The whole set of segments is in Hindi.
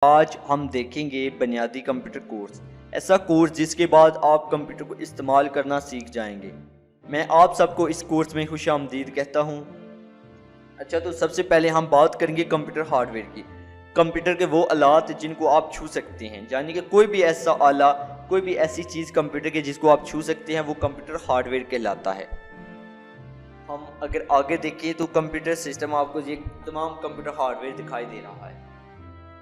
आज हम देखेंगे बुनियादी कंप्यूटर कोर्स, ऐसा कोर्स जिसके बाद आप कंप्यूटर को इस्तेमाल करना सीख जाएंगे। मैं आप सबको इस कोर्स में खुशामदीद कहता हूँ। अच्छा, तो सबसे पहले हम बात करेंगे कंप्यूटर हार्डवेयर की। कंप्यूटर के वो आलात जिनको आप छू सकते हैं, यानी कि कोई भी ऐसा आला, कोई भी ऐसी चीज़ कंप्यूटर के जिसको आप छू सकते हैं, वो कंप्यूटर हार्डवेयर कहलाता है। हम अगर आगे देखें तो कंप्यूटर सिस्टम आपको ये तमाम कंप्यूटर हार्डवेयर दिखाई दे रहा है।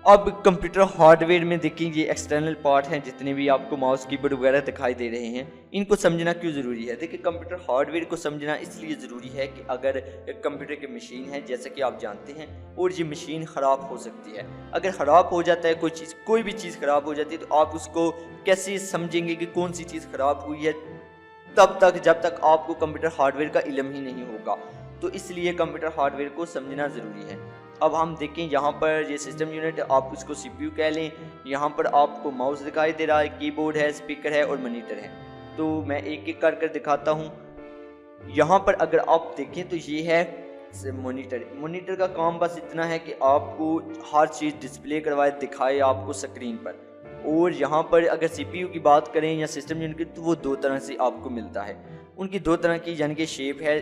अब कंप्यूटर हार्डवेयर में देखिए ये एक्सटर्नल पार्ट हैं, जितने भी आपको माउस कीबोर्ड वगैरह दिखाई दे रहे हैं, इनको समझना क्यों ज़रूरी है। देखिए कंप्यूटर हार्डवेयर को समझना इसलिए ज़रूरी है कि अगर एक कंप्यूटर की मशीन है, जैसा कि आप जानते हैं, और ये मशीन ख़राब हो सकती है। अगर ख़राब हो जाता है कोई भी चीज़ ख़राब हो जाती है, तो आप उसको कैसे समझेंगे कि कौन सी चीज़ ख़राब हुई है, तब तक जब तक आपको कंप्यूटर हार्डवेयर का इल्म ही नहीं होगा। तो इसलिए कंप्यूटर हार्डवेयर को समझना ज़रूरी है। अब हम देखें, यहाँ पर ये सिस्टम यूनिट, आप उसको सीपीयू कह लें। यहाँ पर आपको माउस दिखाई दे रहा है, कीबोर्ड है, स्पीकर है और मॉनिटर है। तो मैं एक एक कर दिखाता हूँ। यहाँ पर अगर आप देखें तो ये है मॉनिटर। मॉनिटर का काम बस इतना है कि आपको हर चीज़ डिस्प्ले करवाए, दिखाए आपको स्क्रीन पर। और यहाँ पर अगर सीपीयू की बात करें या सिस्टम यूनिट की, तो वो दो तरह से आपको मिलता है। उनकी दो तरह की यानी कि शेप है,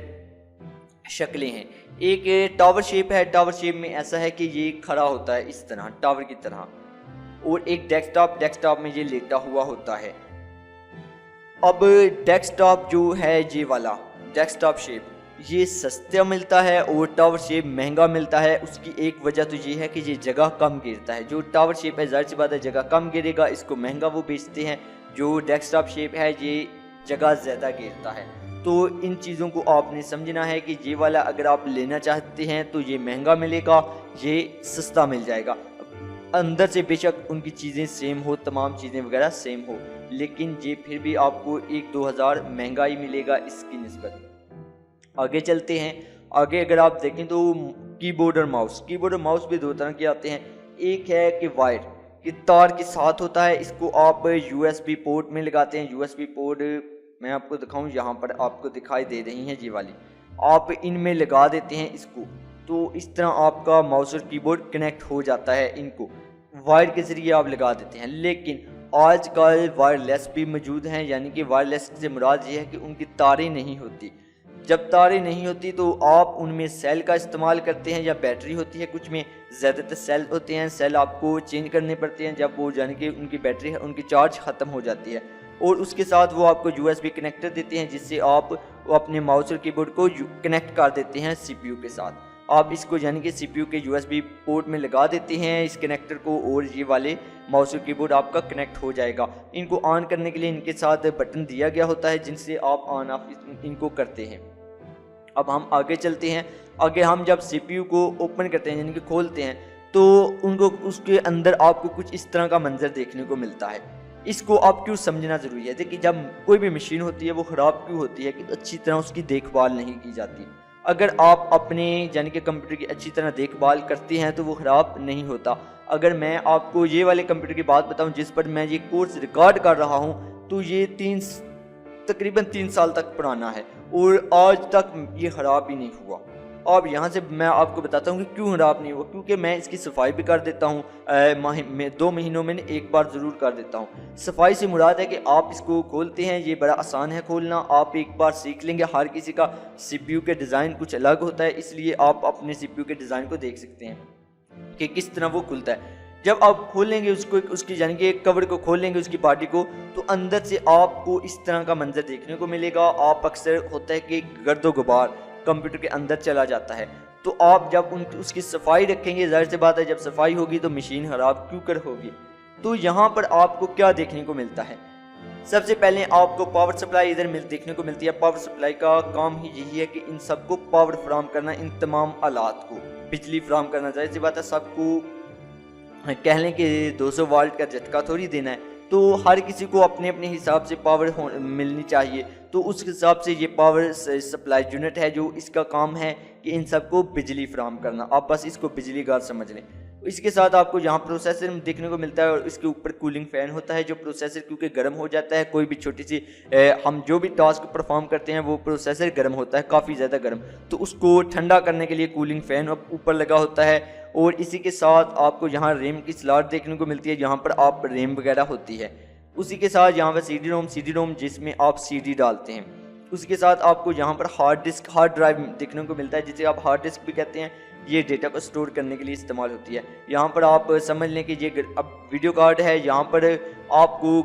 शक्लें हैं। एक टावर शेप है। टावर शेप में ऐसा है कि ये खड़ा होता है इस तरह, टावर की तरह। और एक डेस्कटॉप में ये लेटा हुआ होता है। अब डेस्कटॉप जो है, ये वाला डेस्कटॉप शेप, ये सस्ता मिलता है और टावर शेप महंगा मिलता है। उसकी एक वजह तो ये है कि ये जगह कम गिरता है। जो टावर शेप है, जाहिर सी बात है जगह कम गिरेगा, इसको महंगा वो बेचते हैं। जो डेस्कटॉप शेप है, ये जगह ज़्यादा गिरता है। तो इन चीज़ों को आपने समझना है कि ये वाला अगर आप लेना चाहते हैं तो ये महंगा मिलेगा, ये सस्ता मिल जाएगा। अंदर से बेशक उनकी चीज़ें सेम हो, तमाम चीज़ें वगैरह सेम हो, लेकिन ये फिर भी आपको 1-2 हज़ार महंगा ही मिलेगा इसकी निस्बत। आगे चलते हैं। आगे अगर आप देखें तो कीबोर्ड और माउस भी दो तरह के आते हैं। एक है कि वायर कि तार के साथ होता है, इसको आप यूएसबी पोर्ट में लगाते हैं। यूएसबी पोर्ट मैं आपको दिखाऊं, यहाँ पर आपको दिखाई दे रही है ये वाली, आप इनमें लगा देते हैं इसको, तो इस तरह आपका माउस और कीबोर्ड कनेक्ट हो जाता है। इनको वायर के ज़रिए आप लगा देते हैं। लेकिन आजकल वायरलेस भी मौजूद हैं, यानी कि वायरलेस से मुराद ये है कि उनकी तारें नहीं होती। जब तारें नहीं होती तो आप उनमें सेल का इस्तेमाल करते हैं या बैटरी होती है। कुछ में ज़्यादातर सेल होते हैं। सेल आपको चेंज करने पड़ते हैं जब वो यानी कि उनकी बैटरी है, उनकी चार्ज ख़त्म हो जाती है। और उसके साथ वो आपको यूएसबी कनेक्टर देते हैं, जिससे आप अपने माउस और कीबोर्ड को कनेक्ट कर देते हैं सीपीयू के साथ। आप इसको यानी कि सीपीयू के यूएसबी पोर्ट में लगा देते हैं इस कनेक्टर को, और ये वाले माउस और कीबोर्ड आपका कनेक्ट हो जाएगा। इनको ऑन करने के लिए इनके साथ बटन दिया गया होता है, जिनसे आप ऑन ऑफ इनको करते हैं। अब हम आगे चलते हैं। आगे हम जब सीपीयू को ओपन करते हैं, यानी कि खोलते हैं, तो उनको उसके अंदर आपको कुछ इस तरह का मंजर देखने को मिलता है। इसको आप क्यों समझना ज़रूरी है। देखिए, जब कोई भी मशीन होती है वो ख़राब क्यों होती है कि अच्छी तरह उसकी देखभाल नहीं की जाती। अगर आप अपने यानी कि कंप्यूटर की अच्छी तरह देखभाल करते हैं तो वो ख़राब नहीं होता। अगर मैं आपको ये वाले कंप्यूटर की बात बताऊं जिस पर मैं ये कोर्स रिकॉर्ड कर रहा हूं, तो ये तकरीबन 3 साल तक पुराना है और आज तक ये ख़राब ही नहीं हुआ। अब यहाँ से मैं आपको बताता हूँ कि क्यों ख़राब नहीं हुआ। क्योंकि मैं इसकी सफाई भी कर देता हूँ, 2 महीनों में एक बार ज़रूर कर देता हूँ। सफाई से मुराद है कि आप इसको खोलते हैं, ये बड़ा आसान है खोलना, आप एक बार सीख लेंगे। हर किसी का सीपीयू के डिज़ाइन कुछ अलग होता है, इसलिए आप अपने सीपीयू के डिज़ाइन को देख सकते हैं कि किस तरह वो खुलता है। जब आप खोलेंगे उसको, उसकी यानी कि कवर को खोलेंगे, उसकी बॉडी को, तो अंदर से आपको इस तरह का मंजर देखने को मिलेगा। आप अक्सर होता है कि गर्दो गुबार कंप्यूटर के अंदर चला जाता है, तो आप जब उसकी सफाई रखेंगे, जाहिर सी बात है जब सफाई होगी तो मशीन ख़राब क्यों कर होगी। तो यहाँ पर आपको क्या देखने को मिलता है, सबसे पहले आपको पावर सप्लाई इधर देखने को मिलती है। पावर सप्लाई का काम ही यही है कि इन सबको पावर फराम करना, इन तमाम आलात को बिजली फराम करना। जाहिर सी बात है सबको कह लें कि 200 वाल्ट का झटका थोड़ी देना है, तो हर किसी को अपने अपने हिसाब से पावर मिलनी चाहिए। तो उस हिसाब से ये पावर सप्लाई यूनिट है जो इसका काम है कि इन सबको बिजली फराम करना। आप बस इसको बिजली घर समझ लें। इसके साथ आपको यहाँ प्रोसेसर देखने को मिलता है और इसके ऊपर कूलिंग फ़ैन होता है। जो प्रोसेसर क्योंकि गर्म हो जाता है, कोई भी छोटी सी हम जो भी टास्क परफॉर्म करते हैं वो प्रोसेसर गर्म होता है, काफ़ी ज़्यादा गर्म, तो उसको ठंडा करने के लिए कूलिंग फ़ैन ऊपर लगा होता है। और इसी के साथ आपको यहाँ रैम की स्लॉट देखने को मिलती है, जहाँ पर आप रैम वगैरह होती है। उसी के साथ यहाँ पर सी डी रोम जिसमें आप CD डालते हैं। उसी के साथ आपको यहाँ पर हार्ड ड्राइव देखने को मिलता है, जिसे आप हार्ड डिस्क भी कहते हैं। ये डेटा को स्टोर करने के लिए इस्तेमाल होती है। यहाँ पर आप समझ लें कि ये अब वीडियो कार्ड है। यहाँ पर आपको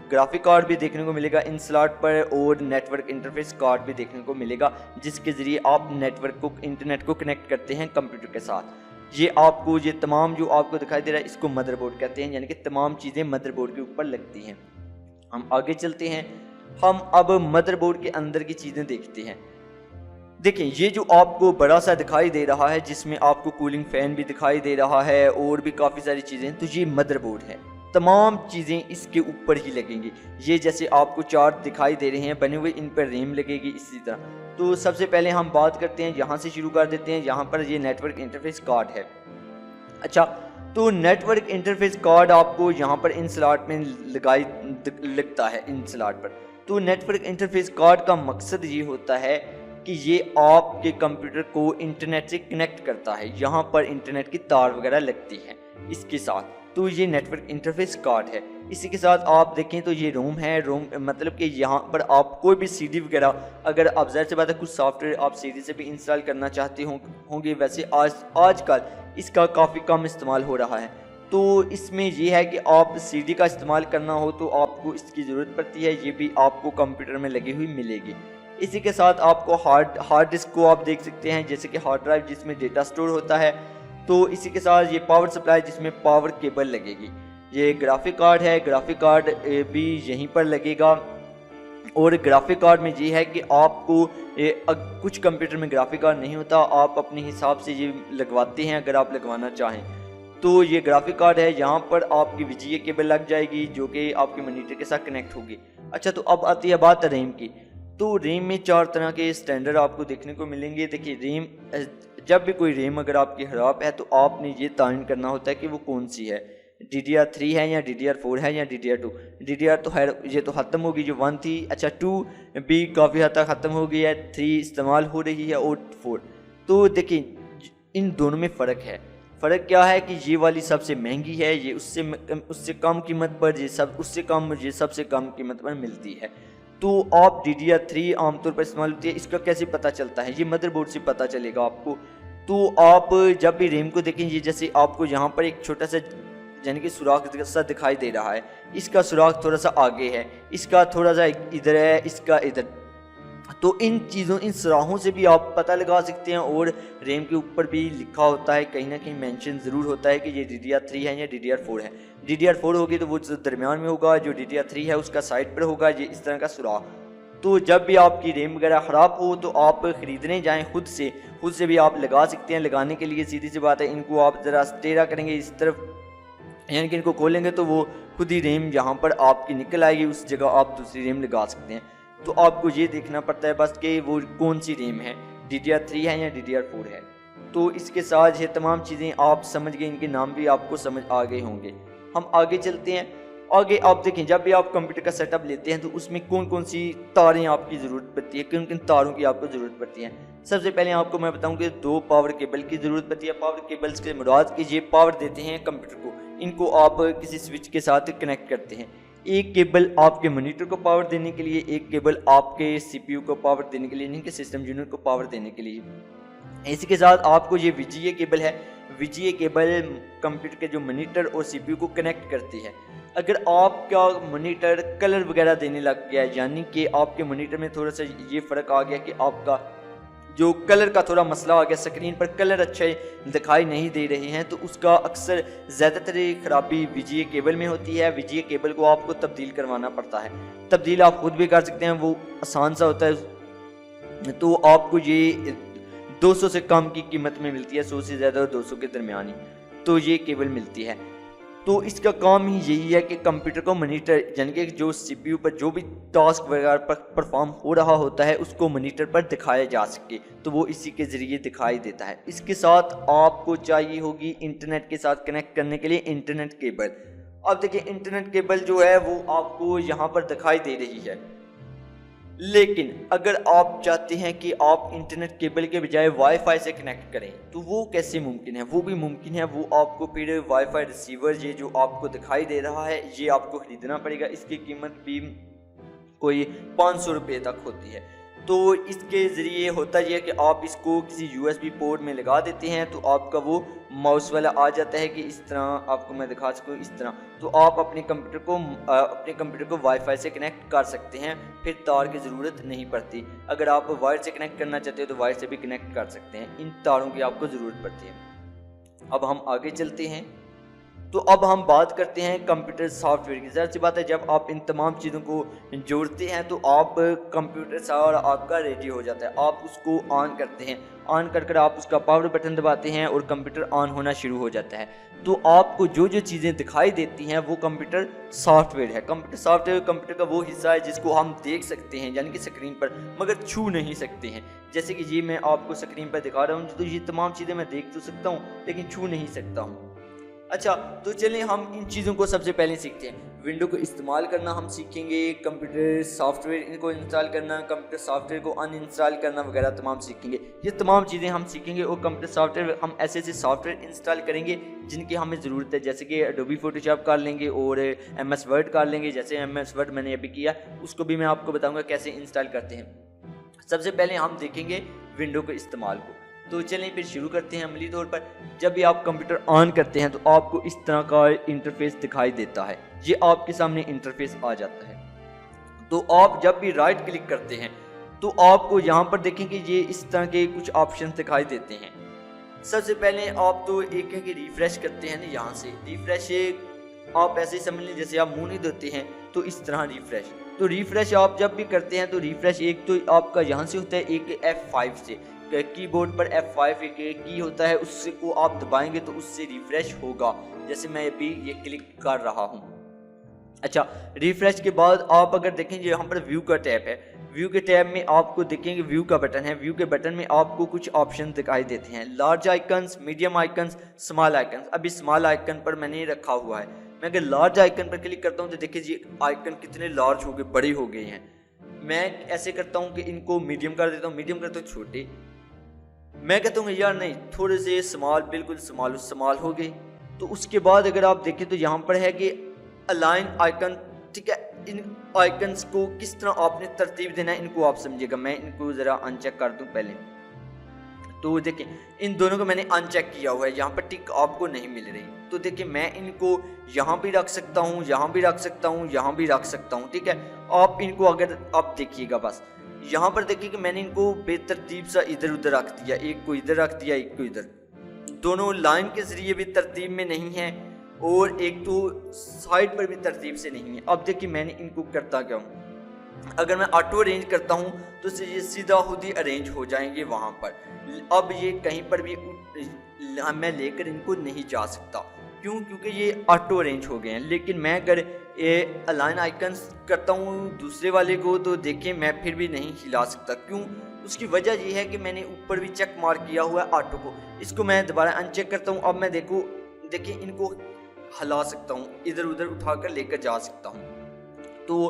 ग्राफिक कार्ड भी देखने को मिलेगा इन स्लॉट पर, और नेटवर्क इंटरफेस कार्ड भी देखने को मिलेगा, जिसके ज़रिए आप इंटरनेट को कनेक्ट करते हैं कंप्यूटर के साथ। ये तमाम जो आपको दिखाई दे रहा है, इसको मदरबोर्ड कहते हैं, यानी कि तमाम चीज़ें मदरबोर्ड के ऊपर लगती हैं। हम आगे चलते हैं, हम अब मदरबोर्ड के अंदर की चीज़ें देखते हैं। देखिए, ये जो आपको बड़ा सा दिखाई दे रहा है, जिसमें आपको कूलिंग फैन भी दिखाई दे रहा है और भी काफ़ी सारी चीज़ें, तो ये मदरबोर्ड है। तमाम चीज़ें इसके ऊपर ही लगेंगी। ये जैसे आपको चार्ट दिखाई दे रहे हैं बने हुए, इन पर रैम लगेगी इसी तरह। तो सबसे पहले हम बात करते हैं, यहाँ से शुरू कर देते हैं। यहाँ पर ये नेटवर्क इंटरफेस कार्ड है। अच्छा, तो नेटवर्क इंटरफेस कार्ड आपको यहाँ पर इन स्लॉट में लगता है, इन स्लॉट पर। तो नेटवर्क इंटरफेस कार्ड का मकसद ये होता है कि ये आपके कंप्यूटर को इंटरनेट से कनेक्ट करता है। यहाँ पर इंटरनेट की तार वगैरह लगती है इसके साथ। तो ये नेटवर्क इंटरफेस कार्ड है। इसी के साथ आप देखें तो ये रोम है। रोम मतलब कि यहाँ पर आप कोई भी CD वगैरह, अगर आप ज़ाहिर सी बात है कुछ सॉफ्टवेयर आप CD से भी इंस्टॉल करना चाहते होंगे, वैसे आजकल इसका काफ़ी कम इस्तेमाल हो रहा है। तो इसमें यह है कि आप CD का इस्तेमाल करना हो तो आपको इसकी ज़रूरत पड़ती है। ये भी आपको कंप्यूटर में लगी हुई मिलेगी। इसी के साथ आपको हार्ड डिस्क को आप देख सकते हैं, जैसे कि हार्ड ड्राइव जिसमें डेटा स्टोर होता है। तो इसी के साथ ये पावर सप्लाई जिसमें पावर केबल लगेगी। ये ग्राफिक कार्ड है, ग्राफिक कार्ड भी यहीं पर लगेगा। और ग्राफिक कार्ड में ये है कि आपको कुछ कंप्यूटर में ग्राफिक कार्ड नहीं होता, आप अपने हिसाब से ये लगवाते हैं अगर आप लगवाना चाहें। तो ये ग्राफिक कार्ड है। यहाँ पर आपकी VGA केबल लग जाएगी जो कि आपके मॉनिटर के साथ कनेक्ट होगी। अच्छा, तो अब आती है बात रैम की। तो रैम में 4 तरह के स्टैंडर्ड आपको देखने को मिलेंगे। देखिए, रैम जब भी कोई रैम अगर आपकी ख़राब है तो आपने ये तयन करना होता है कि वो कौन सी है, DDR3 है या DDR4 है या DDR2। DDR तो है, ये तो ख़त्म होगी जो 1 थी। अच्छा, 2 भी काफ़ी हद तक ख़त्म हो गई है, 3 इस्तेमाल हो रही है और 4। तो देखिए, इन दोनों में फ़र्क है। फ़र्क क्या है कि ये वाली सबसे महंगी है, ये उससे कम कीमत पर, ये सबसे कम कीमत पर मिलती है। तो आप DDR3 आमतौर पर इस्तेमाल होती है। इसका कैसे पता चलता है? ये मदरबोर्ड से पता चलेगा आपको। तो आप जब भी रैम को देखेंगे, जैसे आपको यहाँ पर एक छोटा सा यानी कि सुराख सा दिखाई दे रहा है, इसका सुराख थोड़ा सा आगे है, इसका थोड़ा सा इधर है, इसका इधर। तो इन सुराहों से भी आप पता लगा सकते हैं। और रैम के ऊपर भी लिखा होता है, कहीं ना कहीं मेंशन ज़रूर होता है कि ये DDR3 है या DDR4 है। DDR4 होगी तो वो दरमियान में होगा, जो DDR3 है उसका साइड पर होगा, ये इस तरह का सुराख। तो जब भी आपकी रैम वगैरह ख़राब हो तो आप ख़रीदने जाएँ खुद से भी आप लगा सकते हैं। लगाने के लिए सीधी सी बात है, इनको आप ज़रा टेढ़ा करेंगे इस तरफ, यानी कि इनको खोलेंगे तो वो खुद ही रैम यहाँ पर आपकी निकल आएगी, उस जगह आप दूसरी रैम लगा सकते हैं। तो आपको ये देखना पड़ता है बस कि वो कौन सी रैम है, DDR3 है या DDR4 है। तो इसके साथ ये तमाम चीज़ें आप समझ गए, इनके नाम भी आपको समझ आ गए होंगे। हम आगे चलते हैं। आगे आप देखें, जब भी आप कंप्यूटर का सेटअप लेते हैं तो उसमें कौन कौन सी तारें आपकी ज़रूरत पड़ती है, किन किन तारों की आपको ज़रूरत पड़ती है। सबसे पहले आपको मैं बताऊं कि 2 पावर केबल की ज़रूरत पड़ती है। पावर केबल्स के मुराद कि ये पावर देते हैं कंप्यूटर को, इनको आप किसी स्विच के साथ कनेक्ट करते हैं। एक केबल आपके मॉनिटर को पावर देने के लिए, एक केबल आपके CPU को पावर देने के लिए, यानी कि सिस्टम यूनिट को पावर देने के लिए। इसी के साथ आपको ये VGA केबल है। VGA केबल कंप्यूटर के जो मॉनिटर और CPU को कनेक्ट करती है। अगर आपका मॉनिटर कलर वगैरह देने लग गया, यानी कि आपके मॉनिटर में थोड़ा सा ये फ़र्क आ गया कि आपका जो कलर का थोड़ा मसला आ गया, स्क्रीन पर कलर अच्छे दिखाई नहीं दे रहे हैं, तो उसका अक्सर ज़्यादातर खराबी VGA केबल में होती है। VGA केबल को आपको तब्दील करवाना पड़ता है। तब्दील आप खुद भी कर सकते हैं, वो आसान सा होता है। तो आपको ये 200 से कम की कीमत में मिलती है, 100 से ज़्यादा और 200 के दरमियानी तो ये केबल मिलती है। तो इसका काम ही यही है कि कंप्यूटर को मॉनिटर, यानी कि जो CPU पर जो भी टास्क वगैरह परफॉर्म हो रहा होता है उसको मॉनिटर पर दिखाया जा सके, तो वो इसी के ज़रिए दिखाई देता है। इसके साथ आपको चाहिए होगी इंटरनेट के साथ कनेक्ट करने के लिए इंटरनेट केबल। अब देखिए, इंटरनेट केबल जो है वो आपको यहाँ पर दिखाई दे रही है, लेकिन अगर आप चाहते हैं कि आप इंटरनेट केबल के बजाय वाईफाई से कनेक्ट करें तो वो कैसे मुमकिन है? वो भी मुमकिन है। वो आपको फिर वाईफाई रिसीवर ये जो आपको दिखाई दे रहा है ये आपको ख़रीदना पड़ेगा। इसकी कीमत भी कोई 500 रुपये तक होती है। तो इसके ज़रिए होता यह है कि आप इसको किसी USB पोर्ट में लगा देते हैं तो आपका वो माउस वाला आ जाता है कि इस तरह आपको मैं दिखा सकूँ इस तरह। तो आप अपने कंप्यूटर को वाईफाई से कनेक्ट कर सकते हैं, फिर तार की ज़रूरत नहीं पड़ती। अगर आप वायर से कनेक्ट करना चाहते हो तो वायर से भी कनेक्ट कर सकते हैं, इन तारों की आपको ज़रूरत पड़ती है। अब हम आगे चलते हैं। तो अब हम बात करते हैं कंप्यूटर सॉफ्टवेयर की। ज़ाहिर सी बात है जब आप इन तमाम चीज़ों को जोड़ते हैं तो आप कंप्यूटर सारा आपका रेडी हो जाता है। आप उसको ऑन करते हैं, ऑन कर आप उसका पावर बटन दबाते हैं और कंप्यूटर ऑन होना शुरू हो जाता है। तो आपको जो जो चीज़ें दिखाई देती हैं वो कंप्यूटर सॉफ्टवेयर है। कंप्यूटर सॉफ्टवेयर कंप्यूटर का वो हिस्सा है जिसको हम देख सकते हैं यानी कि स्क्रीन पर, मगर छू नहीं सकते हैं। जैसे कि ये मैं आपको स्क्रीन पर दिखा रहा हूँ तो ये तमाम चीज़ें मैं देख तो सकता हूँ लेकिन छू नहीं सकता हूँ। अच्छा, तो चलिए हम इन चीज़ों को सबसे पहले सीखते हैं। विंडो को इस्तेमाल करना हम सीखेंगे, कंप्यूटर सॉफ्टवेयर इनको इंस्टॉल करना, कंप्यूटर सॉफ्टवेयर को अनइंस्टॉल करना वगैरह तमाम सीखेंगे। ये तमाम चीज़ें हम सीखेंगे और कंप्यूटर सॉफ्टवेयर हम ऐसे सॉफ्टवेयर इंस्टॉल करेंगे जिनकी हमें ज़रूरत है। जैसे कि एडोबी फोटोशॉप कर लेंगे और MS वर्ड कर लेंगे। जैसे MS वर्ड मैंने अभी किया, उसको भी मैं आपको बताऊँगा कैसे इंस्टॉल करते हैं। सबसे पहले हम देखेंगे विंडो के इस्तेमाल को। तो चलिए फिर शुरू करते हैं अमली तौर पर। जब भी आप कंप्यूटर ऑन करते हैं तो आपको इस तरह का इंटरफेस दिखाई देता है। ये आपके सामने इंटरफेस आ जाता है। तो आप जब भी राइट क्लिक करते हैं तो आपको यहाँ पर देखेंगे ये इस तरह के कुछ ऑप्शन दिखाई देते हैं। सबसे पहले आप तो एक है कि रिफ्रेश करते हैं ना, यहाँ से रिफ्रेश आप ऐसे ही समझ लें जैसे आप मुंह नहीं धोते हैं तो इस तरह रिफ्रेश। तो रिफ्रेश आप जब भी करते हैं तो रिफ्रेश एक तो आपका यहाँ से होता है, एक F5 से कीबोर्ड पर F5 एक की होता है, उससे को आप दबाएंगे तो उससे रिफ्रेश होगा। जैसे मैं अभी ये क्लिक कर रहा हूँ। अच्छा, रिफ्रेश के बाद आप अगर देखेंगे यहाँ पर व्यू का टैब है। व्यू के टैब में आपको देखेंगे व्यू का बटन है। व्यू के बटन में आपको कुछ ऑप्शन दिखाई देते हैं, large icons, medium icons, small icons. अभी स्मॉल आइकन पर मैंने रखा हुआ है। मैं अगर लार्ज आइकन पर क्लिक करता हूँ तो देखिए जी आइकन कितने लार्ज हो गए, बड़े हो गए हैं। मैं ऐसे करता हूँ कि इनको मीडियम कर देता हूँ, मीडियम करता हूँ छोटे। मैं कहता हूँ यार नहीं, थोड़े से स्मॉल, बिल्कुल स्मॉल हो गए। तो उसके बाद अगर आप देखें तो यहाँ पर है कि अलाइन आइकन, ठीक है। इन आइकन्स को किस तरह आपने तरतीब देना है इनको आप समझिएगा। मैं इनको ज़रा अनचेक कर दूँ पहले। तो देखिए इन दोनों को मैंने अनचेक किया हुआ है, यहाँ पर टिक आपको नहीं मिल रही। तो देखिए मैं इनको यहाँ भी रख सकता हूँ, यहाँ भी रख सकता हूँ, यहाँ भी रख सकता हूँ, ठीक है। आप इनको अगर आप देखिएगा बस यहाँ पर देखिए कि मैंने इनको बेतरतीब सा इधर उधर रख दिया, एक को इधर रख दिया, एक को इधर। दोनों लाइन के जरिए भी तरतीब में नहीं है और एक तो साइड पर भी तरतीब से नहीं है। अब देखिए मैंने इनको करता क्या हूँ, अगर मैं ऑटो अरेंज करता हूँ तो ये सीधा खुद ही अरेंज हो जाएंगे वहाँ पर। अब ये कहीं पर भी मैं लेकर इनको नहीं जा सकता, क्यों? क्योंकि ये ऑटो अरेंज हो गए हैं। लेकिन मैं अगर ये अलाइन आइकन्स करता हूँ दूसरे वाले को तो देखिए मैं फिर भी नहीं हिला सकता, क्यों? उसकी वजह ये है कि मैंने ऊपर भी चेक मार्क किया हुआ है ऑटो को। इसको मैं दोबारा अनचेक करता हूँ। अब मैं देखिए इनको हिला सकता हूँ, इधर उधर उठाकर लेकर जा सकता हूँ। तो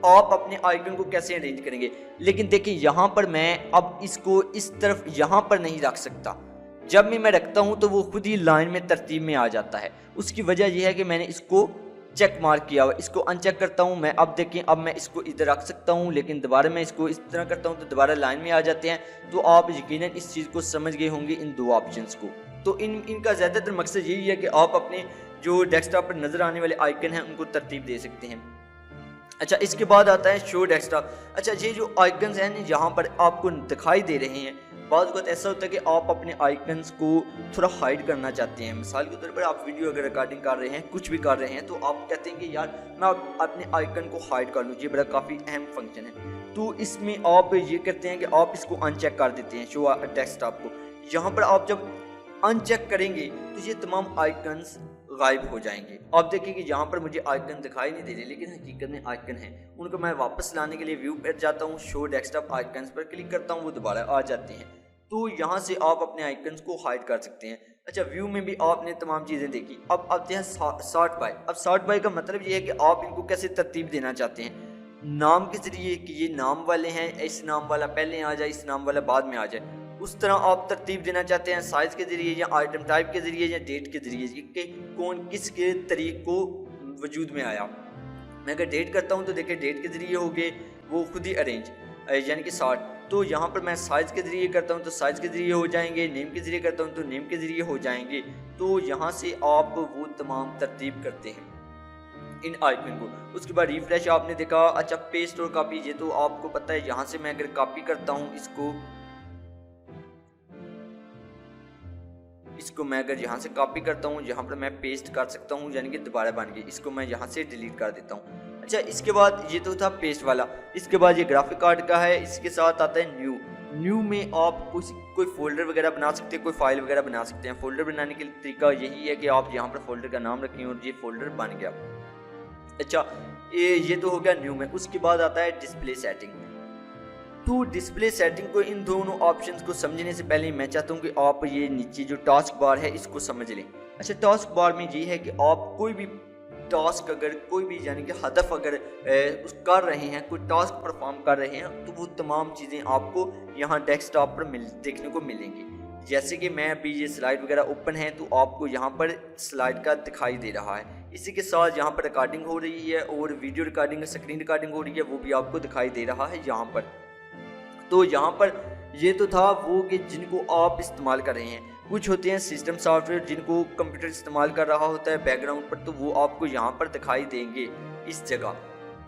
आप अपने आइकन को कैसे अरेंज करेंगे? लेकिन देखिए यहाँ पर मैं अब इसको इस तरफ यहाँ पर नहीं रख सकता। जब भी मैं रखता हूँ तो वो खुद ही लाइन में तरतीब में आ जाता है। उसकी वजह यह है कि मैंने इसको चेक मार्क किया हुआ। इसको अनचेक करता हूँ मैं, अब देखें अब मैं इसको इधर रख सकता हूँ, लेकिन दोबारा मैं इसको इस तरह करता हूँ तो दोबारा लाइन में आ जाते हैं। तो आप यकीनन इस चीज़ को समझ गए होंगे इन दो ऑप्शंस को। तो इनका ज़्यादातर मकसद यही है कि आप अपने जो डेस्कटॉप पर नज़र आने वाले आइकन हैं उनको तरतीब दे सकते हैं। अच्छा, इसके बाद आता है शो डेस्कटॉप। अच्छा, ये जो आइकन्स हैं यहाँ पर आपको दिखाई दे रहे हैं, बहुत वक्त ऐसा होता है कि आप अपने आइकन्स को थोड़ा हाइड करना चाहते हैं। मिसाल के तौर पर आप वीडियो अगर रिकॉर्डिंग कर रहे हैं, कुछ भी कर रहे हैं, तो आप कहते हैं कि यार मैं अपने आइकन को हाइड कर लूँ, ये बड़ा काफ़ी अहम फंक्शन है। तो इसमें आप ये करते हैं कि आप इसको अनचेक कर देते हैं, शो डेस्कटॉप को। यहाँ पर आप जब अनचेक करेंगे तो ये तमाम आइकन्स गायब हो जाएंगे। आप देखिए कि यहाँ पर मुझे आइकन दिखाई नहीं दे रहे, लेकिन हकीकत में आइकन है। उनको मैं वापस लाने के लिए व्यू पर जाता हूँ, शो डेस्कटॉप आइकन्स पर क्लिक करता हूँ, वो दोबारा आ जाते हैं। तो यहाँ से आप अपने आइकन्स को हाइड कर सकते हैं। अच्छा, व्यू में भी आपने तमाम चीज़ें देखी। अब आते हैं सॉर्ट बाय। अब सॉर्ट बाय का मतलब ये है कि आप इनको कैसे तरतीब देना चाहते हैं। नाम के ज़रिए कि ये नाम वाले हैं, इस नाम वाला पहले आ जाए, इस नाम वाला बाद में आ जाए, उस तरह आप तरतीब देना चाहते हैं साइज़ के ज़रिए या आइटम टाइप के ज़रिए या डेट के ज़रिए कि कौन किस के तरीक़ को वजूद में आया। मैं अगर डेट करता हूँ तो देखिए डेट के ज़रिए हो गए वो खुद ही अरेंज यानी कि 60। तो यहाँ पर मैं साइज़ के ज़रिए करता हूँ तो साइज़ के ज़रिए हो जाएंगे, नेम के ज़रिए करता हूँ तो नेम के ज़रिए हो जाएंगे। तो यहाँ से आप वो तमाम तरतीब करते हैं इन आइकन को। उसके बाद रिफ्रेश आपने देखा। अच्छा, पेस्ट और कॉपी, ये तो आपको पता है। यहाँ से मैं अगर कॉपी करता हूँ इसको मैं अगर यहाँ से कॉपी करता हूँ, यहाँ पर मैं पेस्ट कर सकता हूँ, यानी कि दोबारा बन गई। इसको मैं यहाँ से डिलीट कर देता हूँ। अच्छा, इसके बाद ये तो था पेस्ट वाला। इसके बाद ये ग्राफिक कार्ड का है। इसके साथ आता है न्यू में आप कोई फोल्डर वगैरह बना सकते हैं, कोई फाइल वगैरह बना सकते हैं। फोल्डर बनाने के तरीका यही है कि आप यहाँ पर फोल्डर का नाम रखें और ये फोल्डर बन गया। अच्छा, ये तो हो गया न्यू में। उसके बाद आता है डिस्प्ले सेटिंग। तो डिस्प्ले सेटिंग को, इन दोनों ऑप्शंस को समझने से पहले मैं चाहता हूँ कि आप ये नीचे जो टास्क बार है इसको समझ लें। अच्छा, टास्क बार में ये है कि आप कोई भी टास्क अगर कोई भी यानी कि हदफ अगर कर रहे हैं, कोई टास्क परफॉर्म कर रहे हैं, तो वो तमाम चीज़ें आपको यहाँ डेस्कटॉप पर देखने को मिलेंगी। जैसे कि मैं अभी ये स्लाइड वगैरह ओपन है तो आपको यहाँ पर स्लाइड का दिखाई दे रहा है। इसी के साथ यहाँ पर रिकॉर्डिंग हो रही है और वीडियो रिकॉर्डिंग, स्क्रीन रिकॉर्डिंग हो रही है, वो भी आपको दिखाई दे रहा है यहाँ पर। तो यहाँ पर ये तो था वो कि जिनको आप इस्तेमाल कर रहे हैं। कुछ होते हैं सिस्टम सॉफ्टवेयर जिनको कंप्यूटर इस्तेमाल कर रहा होता है बैकग्राउंड पर, तो वो आपको यहाँ पर दिखाई देंगे इस जगह।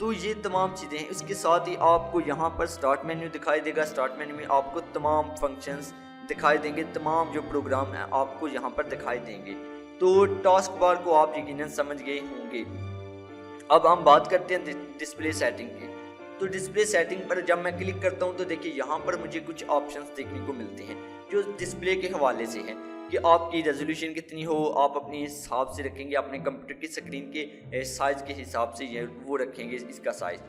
तो ये तमाम चीज़ें हैं। इसके साथ ही आपको यहाँ पर स्टार्ट मेन्यू दिखाई देगा। स्टार्ट मेन्यू में आपको तमाम फंक्शंस दिखाई देंगे, तमाम जो प्रोग्राम हैं आपको यहाँ पर दिखाई देंगे। तो टास्क बार को आप यकीनन समझ गए होंगे। अब हम बात करते हैं डिस्प्ले सेटिंग की। तो डिस्प्ले सेटिंग पर जब मैं क्लिक करता हूं तो देखिए यहाँ पर मुझे कुछ ऑप्शंस देखने को मिलते हैं जो डिस्प्ले के हवाले से हैं कि आपकी रेजोल्यूशन कितनी हो, आप अपने हिसाब से रखेंगे, अपने कंप्यूटर की स्क्रीन के साइज़ के हिसाब से ये वो रखेंगे इसका साइज़।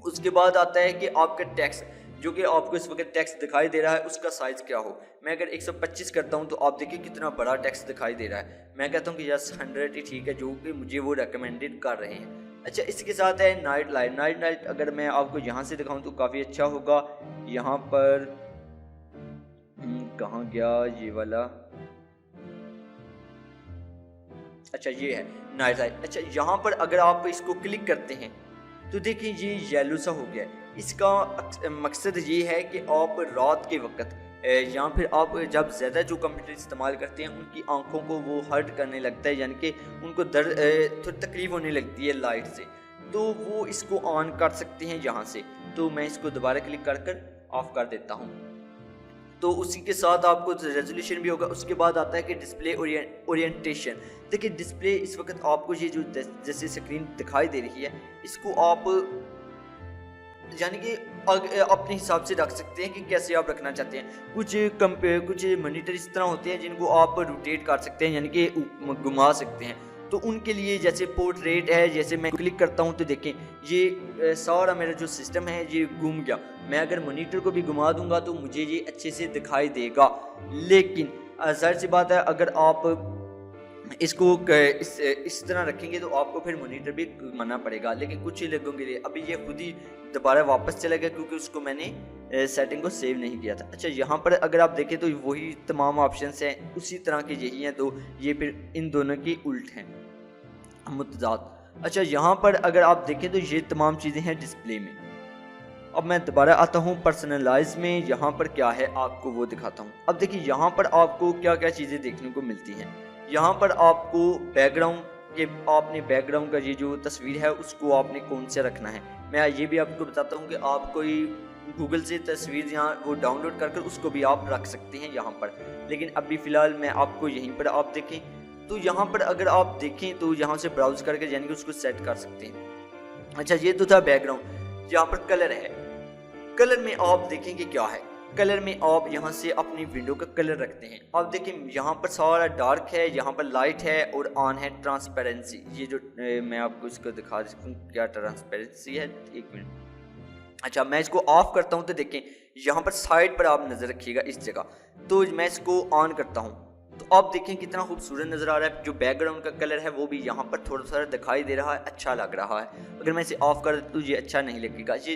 उसके बाद आता है कि आपका टेक्स्ट, जो कि आपको इस वक्त टेक्स्ट दिखाई दे रहा है, उसका साइज़ क्या हो। मैं अगर 125 करता हूं तो आप देखिए कितना बड़ा टेक्स्ट दिखाई दे रहा है। मैं कहता हूं कि यस 100 ही ठीक है, जो कि मुझे वो रिकमेंडेड कर रहे हैं। अच्छा, इसके साथ है नाइट लाइट। अगर मैं आपको यहाँ से दिखाऊं तो काफ़ी अच्छा होगा। यहाँ पर कहाँ गया ये वाला, अच्छा ये है नाइट लाइट। अच्छा, यहाँ पर अगर आप इसको क्लिक करते हैं तो देखिए ये येलो सा हो गया है। इसका मकसद ये है कि आप रात के वक्त या फिर आप जब ज़्यादा जो कंप्यूटर इस्तेमाल करते हैं उनकी आंखों को वो हर्ट करने लगता है, यानी कि उनको दर्द थोड़ी तकलीफ होने लगती है लाइट से, तो वो इसको ऑन कर सकते हैं यहाँ से। तो मैं इसको दोबारा क्लिक कर ऑफ कर देता हूँ। तो उसी के साथ आपको रेजोल्यूशन भी होगा। उसके बाद आता है कि डिस्प्ले ओरिएंटेशन। देखिए डिस्प्ले इस वक्त आपको ये जो जैसे स्क्रीन दिखाई दे रही है, इसको आप यानी कि अपने हिसाब से रख सकते हैं कि कैसे आप रखना चाहते हैं। कुछ मॉनिटर इस तरह होते हैं जिनको आप रोटेट कर सकते हैं, यानी कि घुमा सकते हैं। तो उनके लिए जैसे पोर्ट्रेट है, जैसे मैं क्लिक करता हूं तो देखें ये सारा मेरा जो सिस्टम है ये घूम गया। मैं अगर मॉनिटर को भी घुमा दूंगा तो मुझे ये अच्छे से दिखाई देगा। लेकिन जाहिर सी बात है अगर आप इसको इस तरह रखेंगे तो आपको फिर मॉनिटर भी घुमाना पड़ेगा। लेकिन कुछ ही लोगों के लिए अभी ये खुद ही दोबारा वापस चला गया क्योंकि उसको मैंने सेटिंग को सेव नहीं किया था। अच्छा, यहाँ पर अगर आप देखें तो वही तमाम ऑप्शंस हैं, उसी तरह के यही हैं, तो ये फिर इन दोनों की उल्ट हैं, मुतजाद। अच्छा, यहाँ पर अगर आप देखें तो ये तमाम चीज़ें हैं डिस्प्ले में। अब मैं दोबारा आता हूँ पर्सनलाइज में। यहाँ पर क्या है आपको वो दिखाता हूँ। अब देखिए यहाँ पर आपको क्या क्या चीज़ें देखने को मिलती हैं। यहाँ पर आपको बैकग्राउंड के, आपने बैकग्राउंड का ये जो तस्वीर है उसको आपने कौन से रखना है। मैं ये भी आपको बताता हूँ कि आप कोई गूगल से तस्वीर यहाँ वो डाउनलोड कर उसको भी आप रख सकते हैं यहाँ पर। लेकिन अभी फ़िलहाल मैं आपको यहीं पर आप देखें तो यहाँ पर अगर आप देखें तो यहाँ से ब्राउज करके यानी कि उसको सेट कर सकते हैं। अच्छा, ये तो था बैकग्राउंड। यहाँ पर कलर है। कलर में आप देखेंगे क्या है। कलर में आप यहाँ से अपनी विंडो का कलर रखते हैं। आप देखें यहाँ पर सारा डार्क है, यहाँ पर लाइट है और ऑन है ट्रांसपेरेंसी। ये जो मैं आपको इसको दिखा देता हूँ क्या ट्रांसपेरेंसी है, एक मिनट। अच्छा, मैं इसको ऑफ करता हूँ तो देखें यहाँ पर साइड पर आप नज़र रखिएगा इस जगह। तो मैं इसको ऑन करता हूँ तो आप देखें कितना खूबसूरत नज़र आ रहा है। जो बैकग्राउंड का कलर है वो भी यहाँ पर थोड़ा सा दिखाई दे रहा है, अच्छा लग रहा है। अगर मैं इसे ऑफ कर दूँ तो ये अच्छा नहीं लगेगा, ये